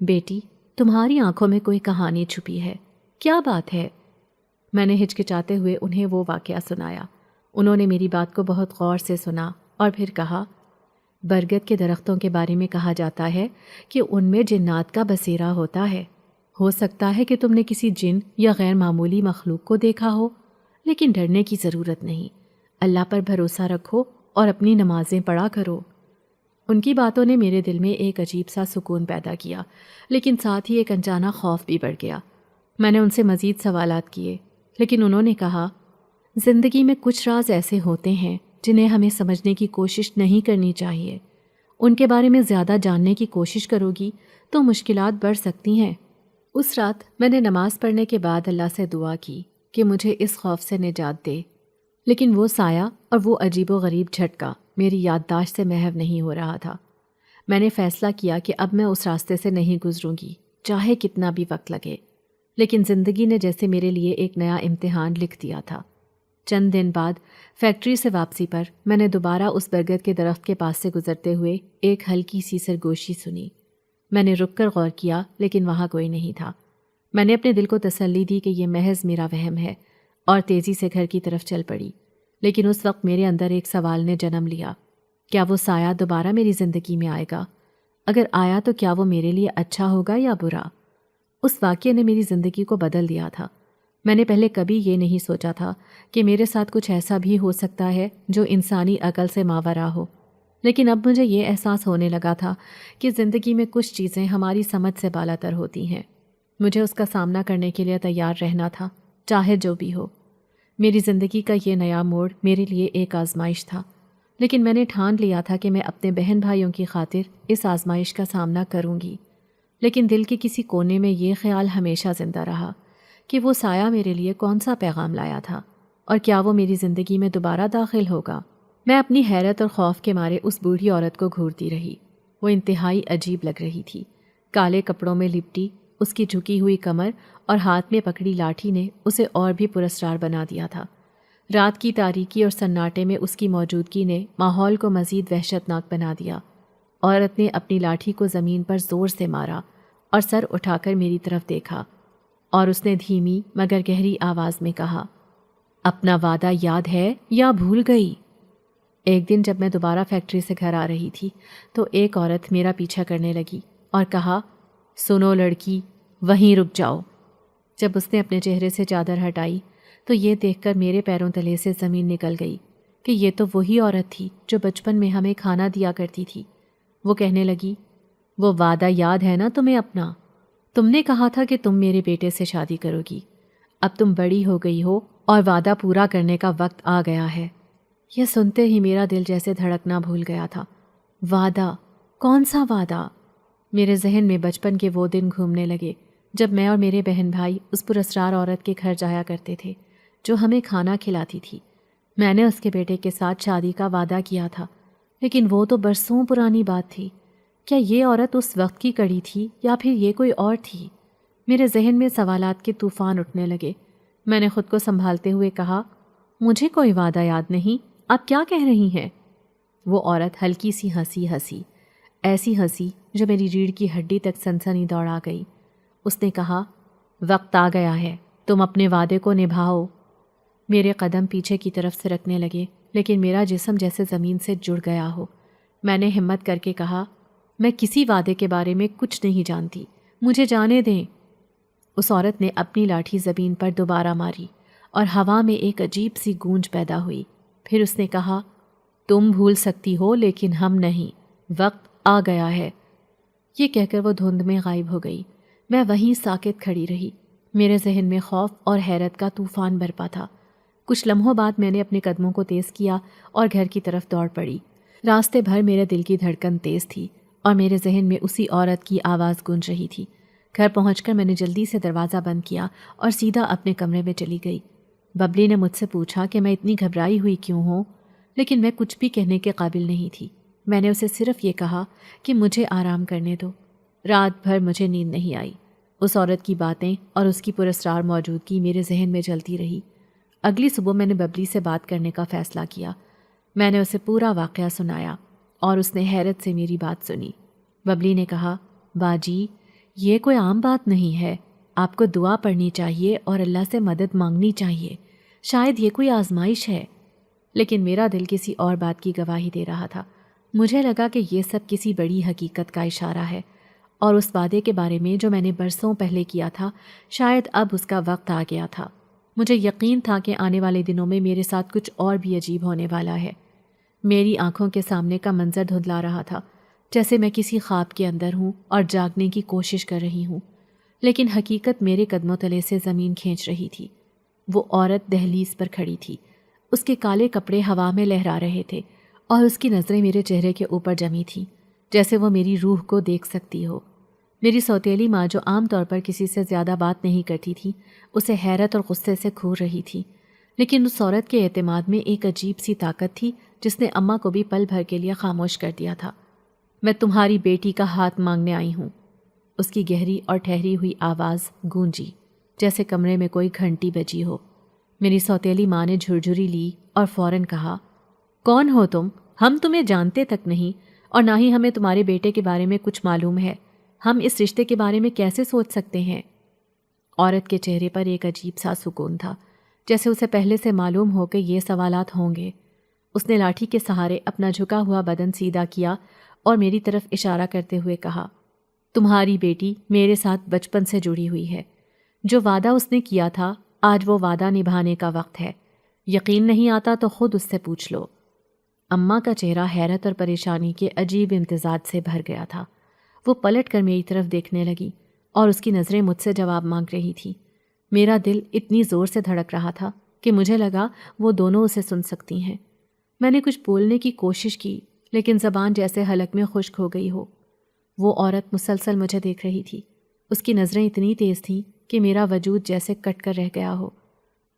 بیٹی، تمہاری آنکھوں میں کوئی کہانی چھپی ہے، کیا بات ہے؟ میں نے ہچکچاتے ہوئے انہیں وہ واقعہ سنایا۔ انہوں نے میری بات کو بہت غور سے سنا اور پھر کہا، برگد کے درختوں کے بارے میں کہا جاتا ہے کہ ان میں جنات کا بسیرا ہوتا ہے۔ ہو سکتا ہے کہ تم نے کسی جن یا غیر معمولی مخلوق کو دیکھا ہو، لیکن ڈرنے کی ضرورت نہیں، اللہ پر بھروسہ رکھو اور اپنی نمازیں پڑھا کرو۔ ان کی باتوں نے میرے دل میں ایک عجیب سا سکون پیدا کیا، لیکن ساتھ ہی ایک انجانا خوف بھی بڑھ گیا۔ میں نے ان سے مزید سوالات کیے، لیکن انہوں نے کہا، زندگی میں کچھ راز ایسے ہوتے ہیں جنہیں ہمیں سمجھنے کی کوشش نہیں کرنی چاہیے، ان کے بارے میں زیادہ جاننے کی کوشش کرو گی تو مشکلات بڑھ سکتی ہیں۔ اس رات میں نے نماز پڑھنے کے بعد اللہ سے دعا کی کہ مجھے اس خوف سے نجات دے، لیکن وہ سایہ اور وہ عجیب و غریب جھٹکا میری یادداشت سے محو نہیں ہو رہا تھا۔ میں نے فیصلہ کیا کہ اب میں اس راستے سے نہیں گزروں گی، چاہے کتنا بھی وقت لگے۔ لیکن زندگی نے جیسے میرے لیے ایک نیا امتحان لکھ دیا تھا۔ چند دن بعد فیکٹری سے واپسی پر میں نے دوبارہ اس برگد کے درخت کے پاس سے گزرتے ہوئے ایک ہلکی سی سرگوشی سنی۔ میں نے رک کر غور کیا، لیکن وہاں کوئی نہیں تھا۔ میں نے اپنے دل کو تسلی دی کہ یہ محض میرا وہم ہے، اور تیزی سے گھر کی طرف چل پڑی۔ لیکن اس وقت میرے اندر ایک سوال نے جنم لیا، کیا وہ سایہ دوبارہ میری زندگی میں آئے گا؟ اگر آیا تو کیا وہ میرے لیے اچھا ہوگا یا برا؟ اس واقعے نے میری زندگی کو بدل دیا تھا۔ میں نے پہلے کبھی یہ نہیں سوچا تھا کہ میرے ساتھ کچھ ایسا بھی ہو سکتا ہے جو انسانی عقل سے ماوراء ہو، لیکن اب مجھے یہ احساس ہونے لگا تھا کہ زندگی میں کچھ چیزیں ہماری سمجھ سے بالاتر ہوتی ہیں۔ مجھے اس کا سامنا کرنے کے لیے تیار رہنا تھا، چاہے جو بھی ہو۔ میری زندگی کا یہ نیا موڑ میرے لیے ایک آزمائش تھا، لیکن میں نے ٹھان لیا تھا کہ میں اپنے بہن بھائیوں کی خاطر اس آزمائش کا سامنا کروں گی۔ لیکن دل کے کسی کونے میں یہ خیال ہمیشہ زندہ رہا کہ وہ سایہ میرے لیے کون سا پیغام لایا تھا، اور کیا وہ میری زندگی میں دوبارہ داخل ہوگا؟ میں اپنی حیرت اور خوف کے مارے اس بوڑھی عورت کو گھورتی رہی۔ وہ انتہائی عجیب لگ رہی تھی۔ کالے کپڑوں میں لپٹی اس کی جھکی ہوئی کمر اور ہاتھ میں پکڑی لاٹھی نے اسے اور بھی پراسرار بنا دیا تھا۔ رات کی تاریکی اور سناٹے میں اس کی موجودگی نے ماحول کو مزید وحشتناک بنا دیا۔ عورت نے اپنی لاٹھی کو زمین پر زور سے مارا اور سر اٹھا کر میری طرف دیکھا، اور اس نے دھیمی مگر گہری آواز میں کہا، اپنا وعدہ یاد ہے یا بھول گئی؟ ایک دن جب میں دوبارہ فیکٹری سے گھر آ رہی تھی تو ایک عورت میرا پیچھا کرنے لگی اور کہا، سنو لڑکی، وہیں رک جاؤ۔ جب اس نے اپنے چہرے سے چادر ہٹائی تو یہ دیکھ کر میرے پیروں تلے سے زمین نکل گئی کہ یہ تو وہی عورت تھی جو بچپن میں ہمیں کھانا دیا کرتی تھی۔ وہ کہنے لگی، وہ وعدہ یاد ہے نا تمہیں اپنا؟ تم نے کہا تھا کہ تم میرے بیٹے سے شادی کرو گی۔ اب تم بڑی ہو گئی ہو اور وعدہ پورا کرنے کا وقت آ گیا ہے۔ یہ سنتے ہی میرا دل جیسے دھڑکنا بھول گیا تھا۔ وعدہ؟ کون سا وعدہ؟ میرے ذہن میں بچپن کے وہ دن گھومنے لگے جب میں اور میرے بہن بھائی اس پراسرار عورت کے گھر جایا کرتے تھے جو ہمیں کھانا کھلاتی تھی۔ میں نے اس کے بیٹے کے ساتھ شادی کا وعدہ کیا تھا، لیکن وہ تو برسوں پرانی بات تھی۔ کیا یہ عورت اس وقت کی کڑی تھی یا پھر یہ کوئی اور تھی؟ میرے ذہن میں سوالات کے طوفان اٹھنے لگے۔ میں نے خود کو سنبھالتے ہوئے کہا، مجھے کوئی وعدہ یاد نہیں، آپ کیا کہہ رہی ہیں؟ وہ عورت ہلکی سی ہنسی، ایسی ہنسی جو میری ریڑھ کی ہڈی تک سنسنی دوڑا گئی۔ اس نے کہا، وقت آ گیا ہے، تم اپنے وعدے کو نبھاؤ۔ میرے قدم پیچھے کی طرف سرکنے لگے، لیکن میرا جسم جیسے زمین سے جڑ گیا ہو۔ میں نے ہمت کر کے کہا، میں کسی وعدے کے بارے میں کچھ نہیں جانتی، مجھے جانے دیں۔ اس عورت نے اپنی لاٹھی زمین پر دوبارہ ماری اور ہوا میں ایک عجیب سی گونج پیدا ہوئی۔ پھر اس نے کہا، تم بھول سکتی ہو لیکن ہم نہیں، وقت آ گیا ہے۔ یہ کہہ کر وہ دھند میں غائب ہو گئی۔ میں وہیں ساکت کھڑی رہی۔ میرے ذہن میں خوف اور حیرت کا طوفان برپا تھا۔ کچھ لمحوں بعد میں نے اپنے قدموں کو تیز کیا اور گھر کی طرف دوڑ پڑی۔ راستے بھر میرے دل کی دھڑکن تیز تھی اور میرے ذہن میں اسی عورت کی آواز گونج رہی تھی۔ گھر پہنچ کر میں نے جلدی سے دروازہ بند کیا اور سیدھا اپنے کمرے میں چلی گئی۔ ببلی نے مجھ سے پوچھا کہ میں اتنی گھبرائی ہوئی کیوں ہوں، لیکن میں کچھ بھی کہنے کے قابل نہیں تھی۔ میں نے اسے صرف یہ کہا کہ مجھے آرام کرنے دو۔ رات بھر مجھے نیند نہیں آئی۔ اس عورت کی باتیں اور اس کی پراسرار موجودگی میرے ذہن میں چلتی رہی۔ اگلی صبح میں نے ببلی سے بات کرنے کا فیصلہ کیا۔ میں نے اسے پورا واقعہ سنایا اور اس نے حیرت سے میری بات سنی۔ ببلی نے کہا، باجی، یہ کوئی عام بات نہیں ہے، آپ کو دعا پڑھنی چاہیے اور اللہ سے مدد مانگنی چاہیے، شاید یہ کوئی آزمائش ہے۔ لیکن میرا دل کسی اور بات کی گواہی دے رہا تھا۔ مجھے لگا کہ یہ سب کسی بڑی حقیقت کا اشارہ ہے، اور اس وعدے کے بارے میں جو میں نے برسوں پہلے کیا تھا، شاید اب اس کا وقت آ گیا تھا۔ مجھے یقین تھا کہ آنے والے دنوں میں میرے ساتھ کچھ اور بھی عجیب ہونے والا ہے۔ میری آنکھوں کے سامنے کا منظر دھندلا رہا تھا، جیسے میں کسی خواب کے اندر ہوں اور جاگنے کی کوشش کر رہی ہوں، لیکن حقیقت میرے قدموں تلے سے زمین کھینچ رہی تھی۔ وہ عورت دہلیز پر کھڑی تھی، اس کے کالے کپڑے ہوا میں لہرا رہے تھے اور اس کی نظریں میرے چہرے کے اوپر جمی تھیں۔ جیسے وہ میری روح کو دیکھ سکتی ہو۔ میری سوتیلی ماں جو عام طور پر کسی سے زیادہ بات نہیں کرتی تھی، اسے حیرت اور غصے سے گھور رہی تھی، لیکن اس عورت کے اعتماد میں ایک عجیب سی طاقت تھی جس نے اماں کو بھی پل بھر کے لیے خاموش کر دیا تھا۔ میں تمہاری بیٹی کا ہاتھ مانگنے آئی ہوں۔ اس کی گہری اور ٹھہری ہوئی آواز گونجی جیسے کمرے میں کوئی گھنٹی بجی ہو۔ میری سوتیلی ماں نے جھرجھری لی اور فوراً کہا، کون ہو تم؟ ہم تمہیں جانتے تک نہیں، اور نہ ہی ہمیں تمہارے بیٹے کے بارے میں کچھ معلوم ہے۔ ہم اس رشتے کے بارے میں کیسے سوچ سکتے ہیں؟ عورت کے چہرے پر ایک عجیب سا سکون تھا، جیسے اسے پہلے سے معلوم ہو کہ یہ سوالات ہوں گے۔ اس نے لاٹھی کے سہارے اپنا جھکا ہوا بدن سیدھا کیا اور میری طرف اشارہ کرتے ہوئے کہا، تمہاری بیٹی میرے ساتھ بچپن سے جڑی ہوئی ہے۔ جو وعدہ اس نے کیا تھا، آج وہ وعدہ نبھانے کا وقت ہے۔ یقین نہیں آتا تو خود اس سے پوچھ لو۔ اماں کا چہرہ حیرت اور پریشانی کے عجیب امتزاج سے بھر گیا تھا۔ وہ پلٹ کر میری طرف دیکھنے لگی اور اس کی نظریں مجھ سے جواب مانگ رہی تھی۔ میرا دل اتنی زور سے دھڑک رہا تھا کہ مجھے لگا وہ دونوں اسے سن سکتی ہیں۔ میں نے کچھ بولنے کی کوشش کی، لیکن زبان جیسے حلق میں خشک ہو گئی ہو۔ وہ عورت مسلسل مجھے دیکھ رہی تھی۔ اس کی نظریں اتنی تیز تھیں کہ میرا وجود جیسے کٹ کر رہ گیا ہو۔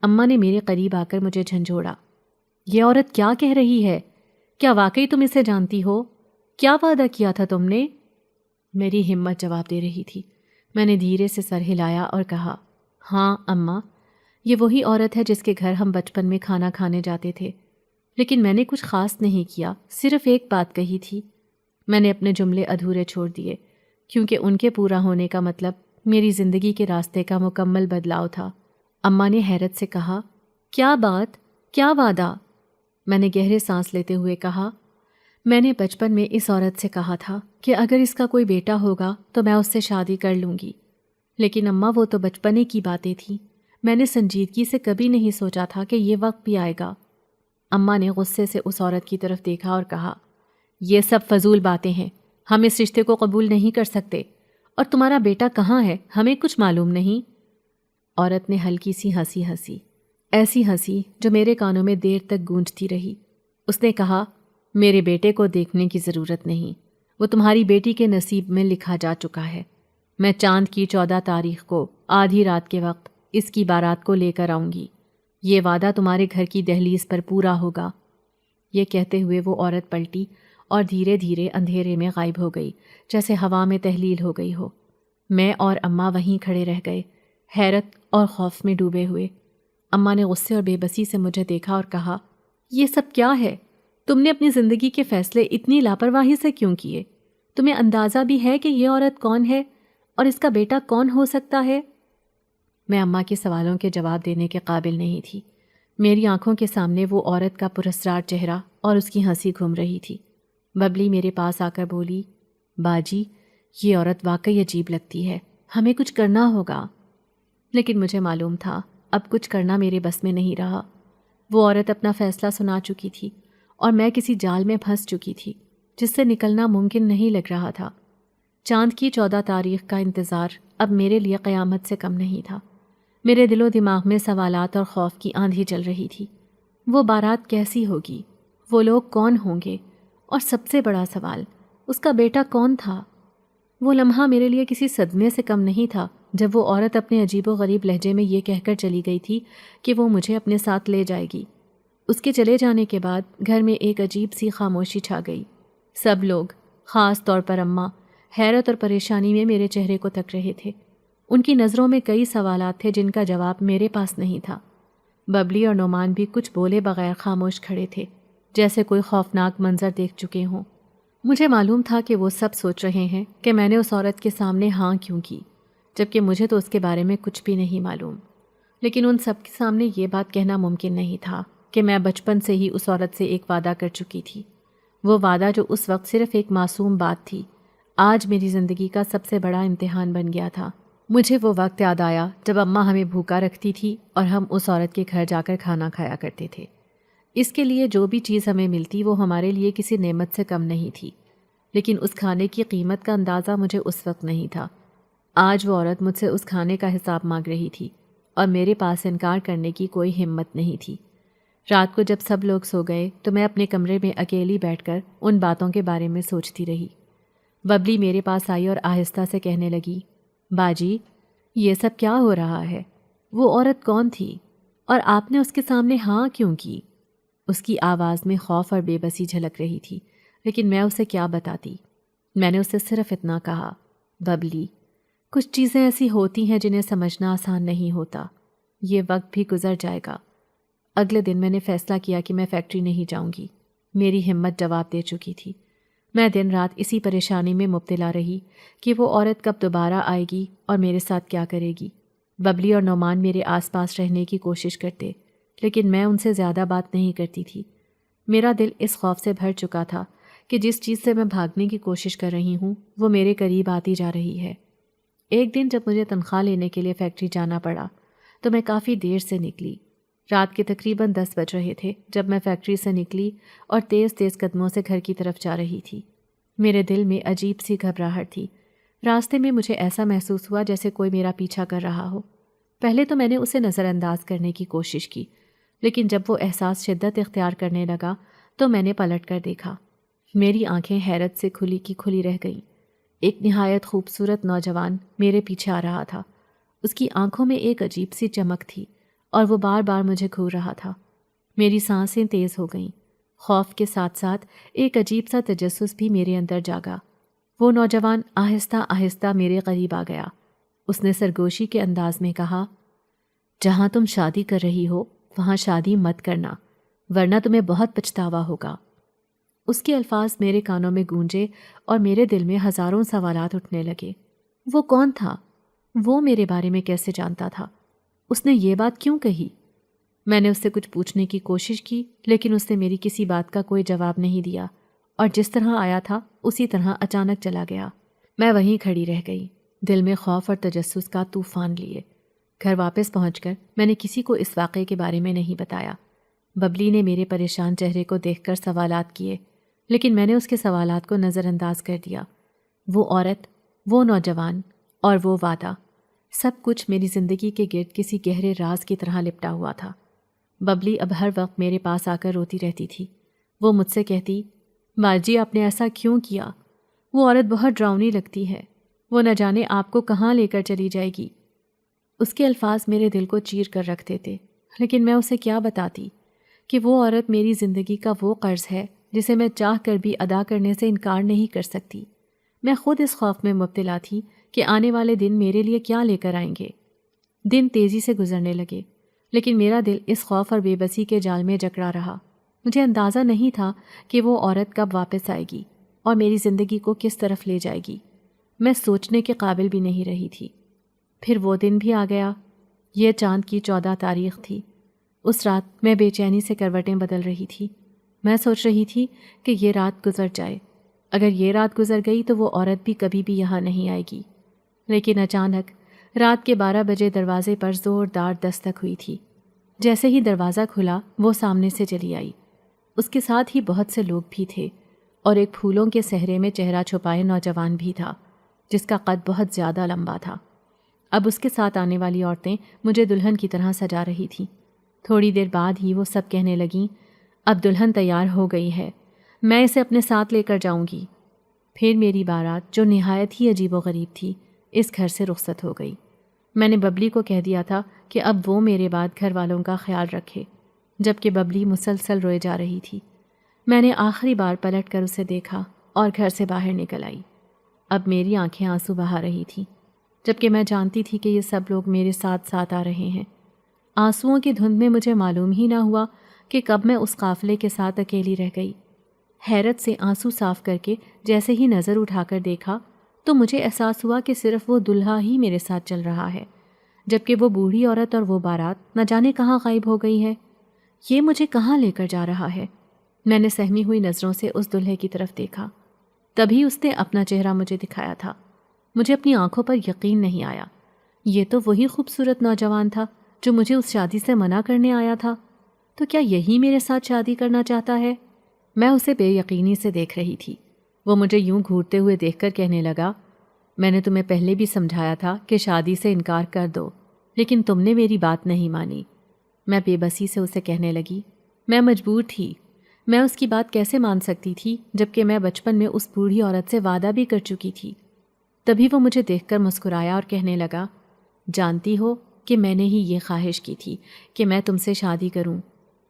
اماں نے میرے قریب آ کر مجھے جھنجھوڑا۔ یہ عورت کیا کہہ رہی ہے؟ کیا واقعی تم اسے جانتی ہو؟ کیا وعدہ کیا تھا تم نے؟ میری ہمت جواب دے رہی تھی۔ میں نے دھیرے سے سر ہلایا اور کہا، ہاں اماں، یہ وہی عورت ہے جس کے گھر ہم بچپن میں کھانا کھانے جاتے تھے۔ لیکن میں نے کچھ خاص نہیں کیا، صرف ایک بات کہی تھی۔ میں نے اپنے جملے ادھورے چھوڑ دیے، کیونکہ ان کے پورا ہونے کا مطلب میری زندگی کے راستے کا مکمل بدلاؤ تھا۔ اماں نے حیرت سے کہا، کیا بات؟ کیا وعدہ؟ میں نے گہرے سانس لیتے ہوئے کہا، میں نے بچپن میں اس عورت سے کہا تھا کہ اگر اس کا کوئی بیٹا ہوگا تو میں اس سے شادی کر لوں گی۔ لیکن اماں وہ تو بچپنے کی باتیں تھیں، میں نے سنجیدگی سے کبھی نہیں سوچا تھا کہ یہ وقت بھی آئے گا۔ اماں نے غصے سے اس عورت کی طرف دیکھا اور کہا، یہ سب فضول باتیں ہیں، ہم اس رشتے کو قبول نہیں کر سکتے، اور تمہارا بیٹا کہاں ہے ہمیں کچھ معلوم نہیں۔ عورت نے ہلکی سی ہنسی ہنسی، ایسی ہنسی جو میرے کانوں میں دیر تک گونجتی رہی۔ اس نے کہا، میرے بیٹے کو دیکھنے کی ضرورت نہیں، وہ تمہاری بیٹی کے نصیب میں لکھا جا چکا ہے۔ میں چاند کی 14 تاریخ کو آدھی رات کے وقت اس کی بارات کو لے کر آؤں گی۔ یہ وعدہ تمہارے گھر کی دہلیز پر پورا ہوگا۔ یہ کہتے ہوئے وہ عورت پلٹی اور دھیرے دھیرے اندھیرے میں غائب ہو گئی، جیسے ہوا میں تحلیل ہو گئی ہو۔ میں اور اماں وہیں کھڑے رہ گئے، حیرت اور خوف میں ڈوبے ہوئے۔ اماں نے غصے اور بے بسی سے مجھے دیکھا اور کہا، یہ سب کیا ہے؟ تم نے اپنی زندگی کے فیصلے اتنی لاپرواہی سے کیوں کیے؟ تمہیں اندازہ بھی ہے کہ یہ عورت کون ہے اور اس کا بیٹا کون ہو سکتا ہے؟ میں اماں کے سوالوں کے جواب دینے کے قابل نہیں تھی۔ میری آنکھوں کے سامنے وہ عورت کا پراسرار چہرہ اور اس کی ہنسی گھوم رہی تھی۔ ببلی میرے پاس آ کر بولی، باجی، یہ عورت واقعی عجیب لگتی ہے، ہمیں کچھ کرنا ہوگا۔ لیکن مجھے معلوم تھا اب کچھ کرنا میرے بس میں نہیں رہا۔ وہ عورت اپنا فیصلہ سنا چکی تھی اور میں کسی جال میں پھنس چکی تھی جس سے نکلنا ممکن نہیں لگ رہا تھا۔ چاند کی 14 تاریخ کا انتظار اب میرے لیے قیامت سے کم نہیں تھا۔ میرے دل و دماغ میں سوالات اور خوف کی آندھی چل رہی تھی۔ وہ بارات کیسی ہوگی؟ وہ لوگ کون ہوں گے؟ اور سب سے بڑا سوال، اس کا بیٹا کون تھا؟ وہ لمحہ میرے لیے کسی صدمے سے کم نہیں تھا جب وہ عورت اپنے عجیب و غریب لہجے میں یہ کہہ کر چلی گئی تھی کہ وہ مجھے اپنے ساتھ لے جائے گی۔ اس کے چلے جانے کے بعد گھر میں ایک عجیب سی خاموشی چھا گئی۔ سب لوگ، خاص طور پر اماں، حیرت اور پریشانی میں میرے چہرے کو تک رہے تھے۔ ان کی نظروں میں کئی سوالات تھے جن کا جواب میرے پاس نہیں تھا۔ ببلی اور نعمان بھی کچھ بولے بغیر خاموش کھڑے تھے، جیسے کوئی خوفناک منظر دیکھ چکے ہوں۔ مجھے معلوم تھا کہ وہ سب سوچ رہے ہیں کہ میں نے اس عورت کے سامنے ہاں کیوں کی، جبکہ مجھے تو اس کے بارے میں کچھ بھی نہیں معلوم۔ لیکن ان سب کے سامنے یہ بات کہنا ممکن نہیں تھا کہ میں بچپن سے ہی اس عورت سے ایک وعدہ کر چکی تھی۔ وہ وعدہ جو اس وقت صرف ایک معصوم بات تھی، آج میری زندگی کا سب سے بڑا امتحان بن گیا تھا۔ مجھے وہ وقت یاد آیا جب اماں ہمیں بھوکا رکھتی تھی اور ہم اس عورت کے گھر جا کر کھانا کھایا کرتے تھے۔ اس کے لیے جو بھی چیز ہمیں ملتی وہ ہمارے لیے کسی نعمت سے کم نہیں تھی، لیکن اس کھانے کی قیمت کا اندازہ مجھے اس وقت نہیں تھا۔ آج وہ عورت مجھ سے اس کھانے کا حساب مانگ رہی تھی اور میرے پاس انکار کرنے کی کوئی ہمت نہیں تھی۔ رات کو جب سب لوگ سو گئے تو میں اپنے کمرے میں اکیلی بیٹھ کر ان باتوں کے بارے میں سوچتی رہی۔ ببلی میرے پاس آئی اور آہستہ سے کہنے لگی، باجی یہ سب کیا ہو رہا ہے؟ وہ عورت کون تھی اور آپ نے اس کے سامنے ہاں کیوں کی؟ اس کی آواز میں خوف اور بے بسی جھلک رہی تھی، لیکن میں اسے کیا بتاتی؟ میں نے اسے صرف اتنا کہا، ببلی کچھ چیزیں ایسی ہوتی ہیں جنہیں سمجھنا آسان نہیں ہوتا، یہ وقت بھی گزر جائے گا۔ اگلے دن میں نے فیصلہ کیا کہ میں فیکٹری نہیں جاؤں گی۔ میری ہمت جواب دے چکی تھی۔ میں دن رات اسی پریشانی میں مبتلا رہی کہ وہ عورت کب دوبارہ آئے گی اور میرے ساتھ کیا کرے گی۔ ببلی اور نعمان میرے آس پاس رہنے کی کوشش کرتے، لیکن میں ان سے زیادہ بات نہیں کرتی تھی۔ میرا دل اس خوف سے بھر چکا تھا کہ جس چیز سے میں بھاگنے کی کوشش کر رہی ہوں وہ میرے قریب آتی جا رہی ہے۔ ایک دن جب مجھے تنخواہ لینے کے لیے فیکٹری جانا پڑا تو میں کافی دیر سے نکلی۔ رات کے تقریباً 10 بج رہے تھے جب میں فیکٹری سے نکلی اور تیز تیز قدموں سے گھر کی طرف جا رہی تھی۔ میرے دل میں عجیب سی گھبراہٹ تھی۔ راستے میں مجھے ایسا محسوس ہوا جیسے کوئی میرا پیچھا کر رہا ہو۔ پہلے تو میں نے اسے نظر انداز کرنے کی کوشش کی، لیکن جب وہ احساس شدت اختیار کرنے لگا تو میں نے پلٹ کر دیکھا۔ میری آنکھیں حیرت سے کھلی کی کھلی رہ گئیں۔ ایک نہایت خوبصورت نوجوان میرے پیچھے آ رہا تھا۔ اس کی آنکھوں میں ایک عجیب سی چمک تھی اور وہ بار بار مجھے گھور رہا تھا۔ میری سانسیں تیز ہو گئیں۔ خوف کے ساتھ ساتھ ایک عجیب سا تجسس بھی میرے اندر جاگا۔ وہ نوجوان آہستہ آہستہ میرے قریب آ گیا۔ اس نے سرگوشی کے انداز میں کہا، جہاں تم شادی کر رہی ہو وہاں شادی مت کرنا، ورنہ تمہیں بہت پچھتاوا ہوگا۔ اس کے الفاظ میرے کانوں میں گونجے اور میرے دل میں ہزاروں سوالات اٹھنے لگے۔ وہ کون تھا؟ وہ میرے بارے میں کیسے جانتا تھا؟ اس نے یہ بات کیوں کہی؟ میں نے اس سے کچھ پوچھنے کی کوشش کی، لیکن اس نے میری کسی بات کا کوئی جواب نہیں دیا اور جس طرح آیا تھا اسی طرح اچانک چلا گیا۔ میں وہیں کھڑی رہ گئی، دل میں خوف اور تجسس کا طوفان لیے۔ گھر واپس پہنچ کر میں نے کسی کو اس واقعے کے بارے میں نہیں بتایا۔ ببلی نے میرے پریشان چہرے کو دیکھ کر سوالات کیے، لیکن میں نے اس کے سوالات کو نظر انداز کر دیا۔ وہ عورت، وہ نوجوان اور وہ وعدہ، سب کچھ میری زندگی کے گرد کسی گہرے راز کی طرح لپٹا ہوا تھا۔ ببلی اب ہر وقت میرے پاس آ کر روتی رہتی تھی۔ وہ مجھ سے کہتی، باجی آپ نے ایسا کیوں کیا؟ وہ عورت بہت ڈراؤنی لگتی ہے، وہ نہ جانے آپ کو کہاں لے کر چلی جائے گی۔ اس کے الفاظ میرے دل کو چیر کر رکھ دیتے، لیکن میں اسے کیا بتاتی کہ وہ عورت میری زندگی کا وہ قرض ہے جسے میں چاہ کر بھی ادا کرنے سے انکار نہیں کر سکتی۔ میں خود اس خوف میں مبتلا تھی کہ آنے والے دن میرے لیے کیا لے کر آئیں گے۔ دن تیزی سے گزرنے لگے، لیکن میرا دل اس خوف اور بے بسی کے جال میں جکڑا رہا۔ مجھے اندازہ نہیں تھا کہ وہ عورت کب واپس آئے گی اور میری زندگی کو کس طرف لے جائے گی۔ میں سوچنے کے قابل بھی نہیں رہی تھی۔ پھر وہ دن بھی آ گیا۔ یہ چاند کی 14 تاریخ تھی۔ اس رات میں بے چینی سے کروٹیں بدل رہی تھی۔ میں سوچ رہی تھی کہ یہ رات گزر جائے۔ اگر یہ رات گزر گئی تو وہ عورت بھی کبھی بھی یہاں نہیں آئے گی۔ لیکن اچانک رات کے 12 بجے دروازے پر زوردار دستک ہوئی تھی۔ جیسے ہی دروازہ کھلا وہ سامنے سے چلی آئی۔ اس کے ساتھ ہی بہت سے لوگ بھی تھے اور ایک پھولوں کے صحرے میں چہرہ چھپائے نوجوان بھی تھا جس کا قد بہت زیادہ لمبا تھا۔ اب اس کے ساتھ آنے والی عورتیں مجھے دلہن کی طرح سجا رہی تھیں۔ تھوڑی دیر بعد ہی وہ سب کہنے لگیں، اب دلہن تیار ہو گئی ہے، میں اسے اپنے ساتھ لے کر جاؤں گی۔ پھر میری بارات جو نہایت ہی عجیب و غریب تھی اس گھر سے رخصت ہو گئی۔ میں نے ببلی کو کہہ دیا تھا کہ اب وہ میرے بعد گھر والوں کا خیال رکھے، جبکہ ببلی مسلسل روئے جا رہی تھی۔ میں نے آخری بار پلٹ کر اسے دیکھا اور گھر سے باہر نکل آئی۔ اب میری آنکھیں آنسو بہا رہی تھیں، جبکہ میں جانتی تھی کہ یہ سب لوگ میرے ساتھ ساتھ آ رہے ہیں۔ آنسوؤں کی دھند میں مجھے معلوم ہی نہ ہوا کہ کب میں اس قافلے کے ساتھ اکیلی رہ گئی۔ حیرت سے آنسو صاف کر کے جیسے ہی نظر اٹھا کر دیکھا تو مجھے احساس ہوا کہ صرف وہ دلہا ہی میرے ساتھ چل رہا ہے، جبکہ وہ بوڑھی عورت اور وہ بارات نہ جانے کہاں غائب ہو گئی ہے۔ یہ مجھے کہاں لے کر جا رہا ہے؟ میں نے سہمی ہوئی نظروں سے اس دلہے کی طرف دیکھا۔ تبھی اس نے اپنا چہرہ مجھے دکھایا تھا۔ مجھے اپنی آنکھوں پر یقین نہیں آیا۔ یہ تو وہی خوبصورت نوجوان تھا جو مجھے اس شادی سے منع کرنے آیا تھا۔ تو کیا یہی میرے ساتھ شادی کرنا چاہتا ہے؟ میں اسے بے یقینی سے دیکھ رہی تھی۔ وہ مجھے یوں گھورتے ہوئے دیکھ کر کہنے لگا، میں نے تمہیں پہلے بھی سمجھایا تھا کہ شادی سے انکار کر دو، لیکن تم نے میری بات نہیں مانی۔ میں بے بسی سے اسے کہنے لگی، میں مجبور تھی، میں اس کی بات کیسے مان سکتی تھی جبکہ میں بچپن میں اس بوڑھی عورت سے وعدہ بھی کر چکی تھی۔ تبھی وہ مجھے دیکھ کر مسکرایا اور کہنے لگا، جانتی ہو کہ میں نے ہی یہ خواہش کی تھی کہ میں تم سے شادی کروں،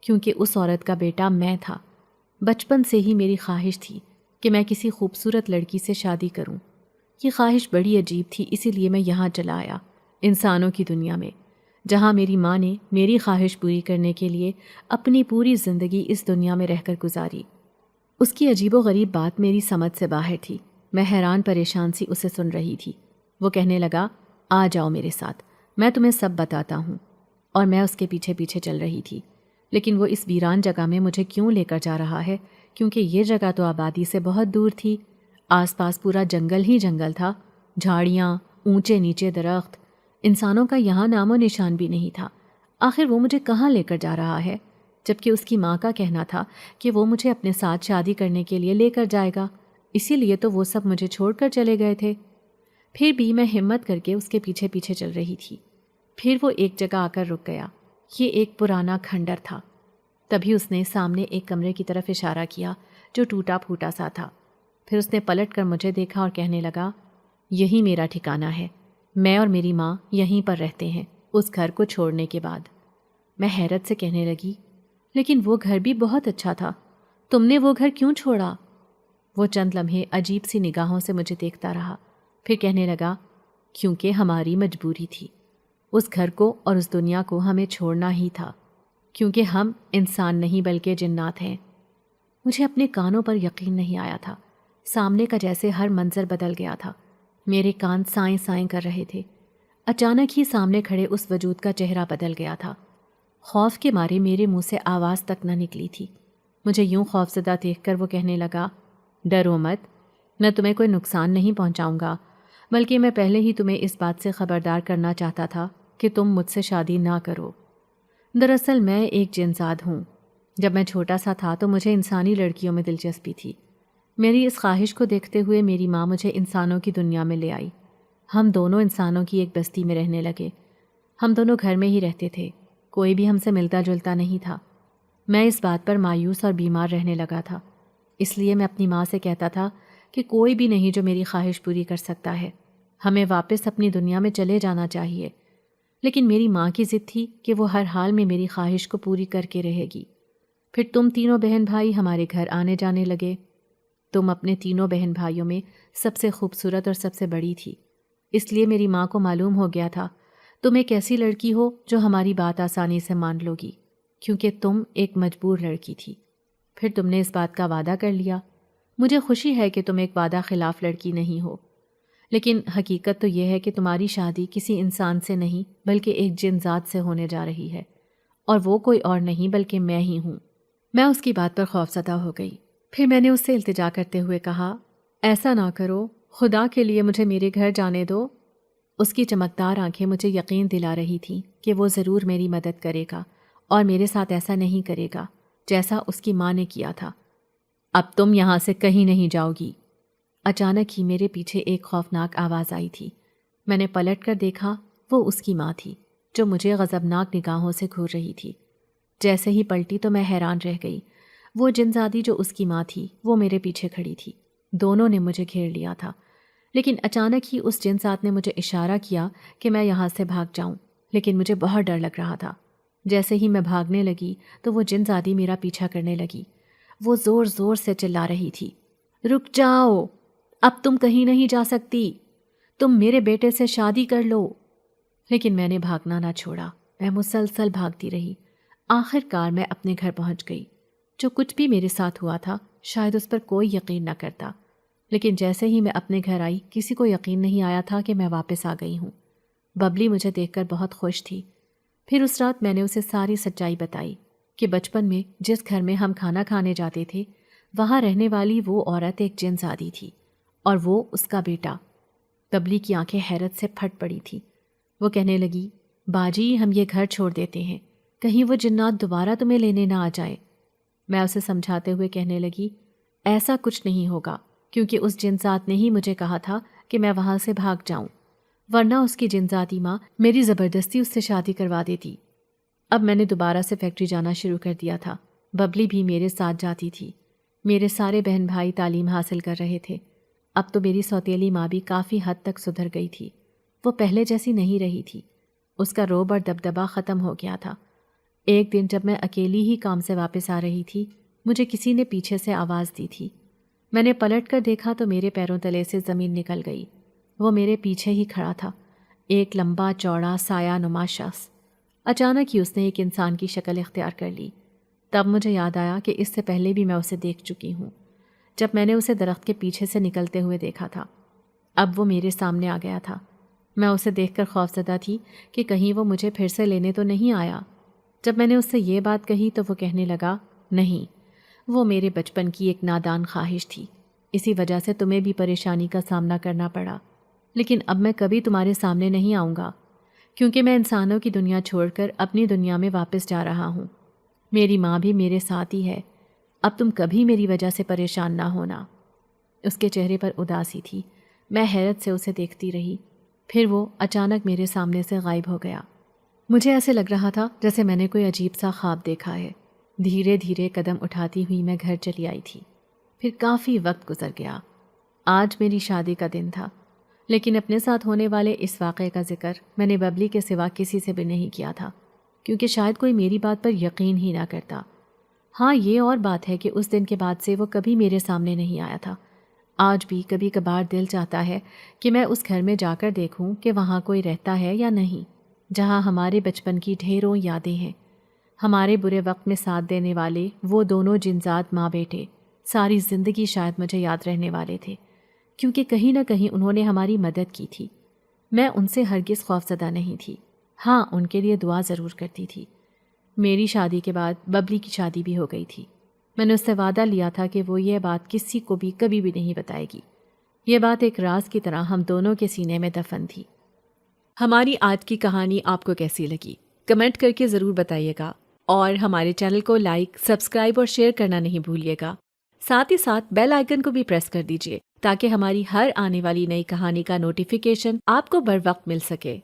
کیونکہ اس عورت کا بیٹا میں تھا۔ بچپن سے ہی میری خواہش تھی کہ میں کسی خوبصورت لڑکی سے شادی کروں۔ یہ خواہش بڑی عجیب تھی، اسی لیے میں یہاں چلا آیا، انسانوں کی دنیا میں، جہاں میری ماں نے میری خواہش پوری کرنے کے لیے اپنی پوری زندگی اس دنیا میں رہ کر گزاری۔ اس کی عجیب و غریب بات میری سمجھ سے باہر تھی۔ میں حیران پریشان سی اسے سن رہی تھی۔ وہ کہنے لگا، آ جاؤ میرے ساتھ، میں تمہیں سب بتاتا ہوں۔ اور میں اس کے پیچھے پیچھے چل رہی تھی، لیکن وہ اس ویران جگہ میں مجھے کیوں لے کر جا رہا ہے، کیونکہ یہ جگہ تو آبادی سے بہت دور تھی۔ آس پاس پورا جنگل ہی جنگل تھا، جھاڑیاں، اونچے نیچے درخت، انسانوں کا یہاں نام و نشان بھی نہیں تھا۔ آخر وہ مجھے کہاں لے کر جا رہا ہے، جبکہ اس کی ماں کا کہنا تھا کہ وہ مجھے اپنے ساتھ شادی کرنے کے لیے لے کر جائے گا، اسی لیے تو وہ سب مجھے چھوڑ کر چلے گئے تھے۔ پھر بھی میں ہمت کر کے اس کے پیچھے پیچھے چل رہی تھی۔ پھر وہ ایک جگہ آ کر رک گیا۔ یہ ایک پرانا کھنڈر تھا۔ تبھی اس نے سامنے ایک کمرے کی طرف اشارہ کیا جو ٹوٹا پھوٹا سا تھا۔ پھر اس نے پلٹ کر مجھے دیکھا اور کہنے لگا، یہی میرا ٹھکانہ ہے، میں اور میری ماں یہیں پر رہتے ہیں اس گھر کو چھوڑنے کے بعد۔ میں حیرت سے کہنے لگی، لیکن وہ گھر بھی بہت اچھا تھا، تم نے وہ گھر کیوں چھوڑا؟ وہ چند لمحے عجیب سی نگاہوں سے مجھے دیکھتا رہا، پھر کہنے لگا، کیونکہ ہماری مجبوری تھی، اس گھر کو اور اس دنیا کو ہمیں چھوڑنا ہی تھا، کیونکہ ہم انسان نہیں بلکہ جنات ہیں۔ مجھے اپنے کانوں پر یقین نہیں آیا تھا۔ سامنے کا جیسے ہر منظر بدل گیا تھا، میرے کان سائیں سائیں کر رہے تھے۔ اچانک ہی سامنے کھڑے اس وجود کا چہرہ بدل گیا تھا۔ خوف کے مارے میرے منہ سے آواز تک نہ نکلی تھی۔ مجھے یوں خوفزدہ دیکھ کر وہ کہنے لگا، ڈرو مت، میں تمہیں کوئی نقصان نہیں پہنچاؤں گا، بلکہ میں پہلے ہی تمہیں اس بات سے خبردار کرنا چاہتا تھا کہ تم مجھ سے شادی نہ کرو۔ دراصل میں ایک جنزاد ہوں۔ جب میں چھوٹا سا تھا تو مجھے انسانی لڑکیوں میں دلچسپی تھی۔ میری اس خواہش کو دیکھتے ہوئے میری ماں مجھے انسانوں کی دنیا میں لے آئی۔ ہم دونوں انسانوں کی ایک بستی میں رہنے لگے۔ ہم دونوں گھر میں ہی رہتے تھے، کوئی بھی ہم سے ملتا جلتا نہیں تھا۔ میں اس بات پر مایوس اور بیمار رہنے لگا تھا، اس لیے میں اپنی ماں سے کہتا تھا کہ کوئی بھی نہیں جو میری خواہش پوری کر سکتا ہے، ہمیں واپس اپنی دنیا میں چلے جانا چاہیے۔ لیکن میری ماں کی ضد تھی کہ وہ ہر حال میں میری خواہش کو پوری کر کے رہے گی۔ پھر تم تینوں بہن بھائی ہمارے گھر آنے جانے لگے۔ تم اپنے تینوں بہن بھائیوں میں سب سے خوبصورت اور سب سے بڑی تھی، اس لیے میری ماں کو معلوم ہو گیا تھا تم ایک ایسی لڑکی ہو جو ہماری بات آسانی سے مان لو گی، کیونکہ تم ایک مجبور لڑکی تھی۔ پھر تم نے اس بات کا وعدہ کر لیا۔ مجھے خوشی ہے کہ تم ایک وعدہ خلاف لڑکی نہیں ہو، لیکن حقیقت تو یہ ہے کہ تمہاری شادی کسی انسان سے نہیں بلکہ ایک جن ذات سے ہونے جا رہی ہے، اور وہ کوئی اور نہیں بلکہ میں ہی ہوں۔ میں اس کی بات پر خوفزدہ ہو گئی۔ پھر میں نے اس سے التجا کرتے ہوئے کہا، ایسا نہ کرو، خدا کے لیے مجھے میرے گھر جانے دو۔ اس کی چمکدار آنکھیں مجھے یقین دلا رہی تھیں کہ وہ ضرور میری مدد کرے گا اور میرے ساتھ ایسا نہیں کرے گا جیسا اس کی ماں نے کیا تھا۔ اب تم یہاں سے کہیں نہیں جاؤ گی۔ اچانک ہی میرے پیچھے ایک خوفناک آواز آئی تھی۔ میں نے پلٹ کر دیکھا، وہ اس کی ماں تھی جو مجھے غضبناک نگاہوں سے گھور رہی تھی۔ جیسے ہی پلٹی تو میں حیران رہ گئی۔ وہ جنزادی جو اس کی ماں تھی وہ میرے پیچھے کھڑی تھی۔ دونوں نے مجھے گھیر لیا تھا، لیکن اچانک ہی اس جنزاد نے مجھے اشارہ کیا کہ میں یہاں سے بھاگ جاؤں، لیکن مجھے بہت ڈر لگ رہا تھا۔ جیسے ہی میں بھاگنے لگی تو وہ جنزادی میرا پیچھا کرنے لگی۔ وہ زور زور سے چلا رہی تھی، رک جاؤ، اب تم کہیں نہیں جا سکتی، تم میرے بیٹے سے شادی کر لو۔ لیکن میں نے بھاگنا نہ چھوڑا، میں مسلسل بھاگتی رہی۔ آخر کار میں اپنے گھر پہنچ گئی۔ جو کچھ بھی میرے ساتھ ہوا تھا شاید اس پر کوئی یقین نہ کرتا، لیکن جیسے ہی میں اپنے گھر آئی کسی کو یقین نہیں آیا تھا کہ میں واپس آ گئی ہوں۔ ببلی مجھے دیکھ کر بہت خوش تھی۔ پھر اس رات میں نے اسے ساری سچائی بتائی کہ بچپن میں جس گھر میں ہم کھانا کھانے جاتے تھے وہاں رہنے والی وہ عورت ایک جنزادی تھی اور وہ اس کا بیٹا۔ ببلی کی آنکھیں حیرت سے پھٹ پڑی تھیں۔ وہ کہنے لگی، باجی ہم یہ گھر چھوڑ دیتے ہیں، کہیں وہ جنات دوبارہ تمہیں لینے نہ آ جائیں۔ میں اسے سمجھاتے ہوئے کہنے لگی، ایسا کچھ نہیں ہوگا، کیونکہ اس جنزات نے ہی مجھے کہا تھا کہ میں وہاں سے بھاگ جاؤں، ورنہ اس کی جنزاتی ماں میری زبردستی اس سے شادی کروا دیتی۔ اب میں نے دوبارہ سے فیکٹری جانا شروع کر دیا تھا۔ ببلی بھی میرے ساتھ جاتی تھی۔ میرے سارے بہن بھائی تعلیم حاصل کر رہے تھے۔ اب تو میری سوتیلی ماں بھی کافی حد تک سدھر گئی تھی۔ وہ پہلے جیسی نہیں رہی تھی۔ اس کا رعب اور دبدبا ختم ہو گیا تھا۔ ایک دن جب میں اکیلی ہی کام سے واپس آ رہی تھی، مجھے کسی نے پیچھے سے آواز دی تھی۔ میں نے پلٹ کر دیکھا تو میرے پیروں تلے سے زمین نکل گئی۔ وہ میرے پیچھے ہی کھڑا تھا، ایک لمبا چوڑا سایہ نما شخص۔ اچانک ہی اس نے ایک انسان کی شکل اختیار کر لی۔ تب مجھے یاد آیا کہ اس سے پہلے بھی میں اسے دیکھ چکی ہوں، جب میں نے اسے درخت کے پیچھے سے نکلتے ہوئے دیکھا تھا۔ اب وہ میرے سامنے آ گیا تھا۔ میں اسے دیکھ کر خوفزدہ تھی کہ کہیں وہ مجھے پھر سے لینے تو نہیں آیا۔ جب میں نے اس سے یہ بات کہی تو وہ کہنے لگا، نہیں، وہ میرے بچپن کی ایک نادان خواہش تھی، اسی وجہ سے تمہیں بھی پریشانی کا سامنا کرنا پڑا، لیکن اب میں کبھی تمہارے سامنے نہیں آؤں گا، کیونکہ میں انسانوں کی دنیا چھوڑ کر اپنی دنیا میں واپس جا رہا ہوں۔ میری ماں بھی میرے ساتھ ہی ہے، اب تم کبھی میری وجہ سے پریشان نہ ہونا۔ اس کے چہرے پر اداسی تھی۔ میں حیرت سے اسے دیکھتی رہی، پھر وہ اچانک میرے سامنے سے غائب ہو گیا۔ مجھے ایسے لگ رہا تھا جیسے میں نے کوئی عجیب سا خواب دیکھا ہے۔ دھیرے دھیرے قدم اٹھاتی ہوئی میں گھر چلی آئی تھی۔ پھر کافی وقت گزر گیا۔ آج میری شادی کا دن تھا، لیکن اپنے ساتھ ہونے والے اس واقعے کا ذکر میں نے ببلی کے سوا کسی سے بھی نہیں کیا تھا، کیونکہ شاید کوئی میری بات پر یقین ہی نہ کرتا۔ ہاں، یہ اور بات ہے کہ اس دن کے بعد سے وہ کبھی میرے سامنے نہیں آیا تھا۔ آج بھی کبھی کبھار دل چاہتا ہے کہ میں اس گھر میں جا کر دیکھوں کہ وہاں کوئی رہتا ہے یا نہیں، جہاں ہمارے بچپن کی ڈھیروں یادیں ہیں۔ ہمارے برے وقت میں ساتھ دینے والے وہ دونوں جنزاد ماں بیٹے ساری زندگی شاید مجھے یاد رہنے والے تھے، کیونکہ کہیں نہ کہیں انہوں نے ہماری مدد کی تھی۔ میں ان سے ہرگز خوفزدہ نہیں تھی، ہاں ان کے لیے دعا ضرور کرتی تھی۔ میری شادی کے بعد ببلی کی شادی بھی ہو گئی تھی۔ میں نے اس سے وعدہ لیا تھا کہ وہ یہ بات کسی کو بھی کبھی بھی نہیں بتائے گی۔ یہ بات ایک راز کی طرح ہم دونوں کے سینے میں دفن تھی۔ ہماری آج کی کہانی آپ کو کیسی لگی؟ کمنٹ کر کے ضرور بتائیے گا، اور ہمارے چینل کو لائک، سبسکرائب اور شیئر کرنا نہیں بھولیے گا۔ ساتھ ہی ساتھ بیل آئیکن کو بھی پریس کر دیجیے تاکہ ہماری ہر آنے والی نئی کہانی کا نوٹیفیکیشن آپ کو بر وقت مل سکے۔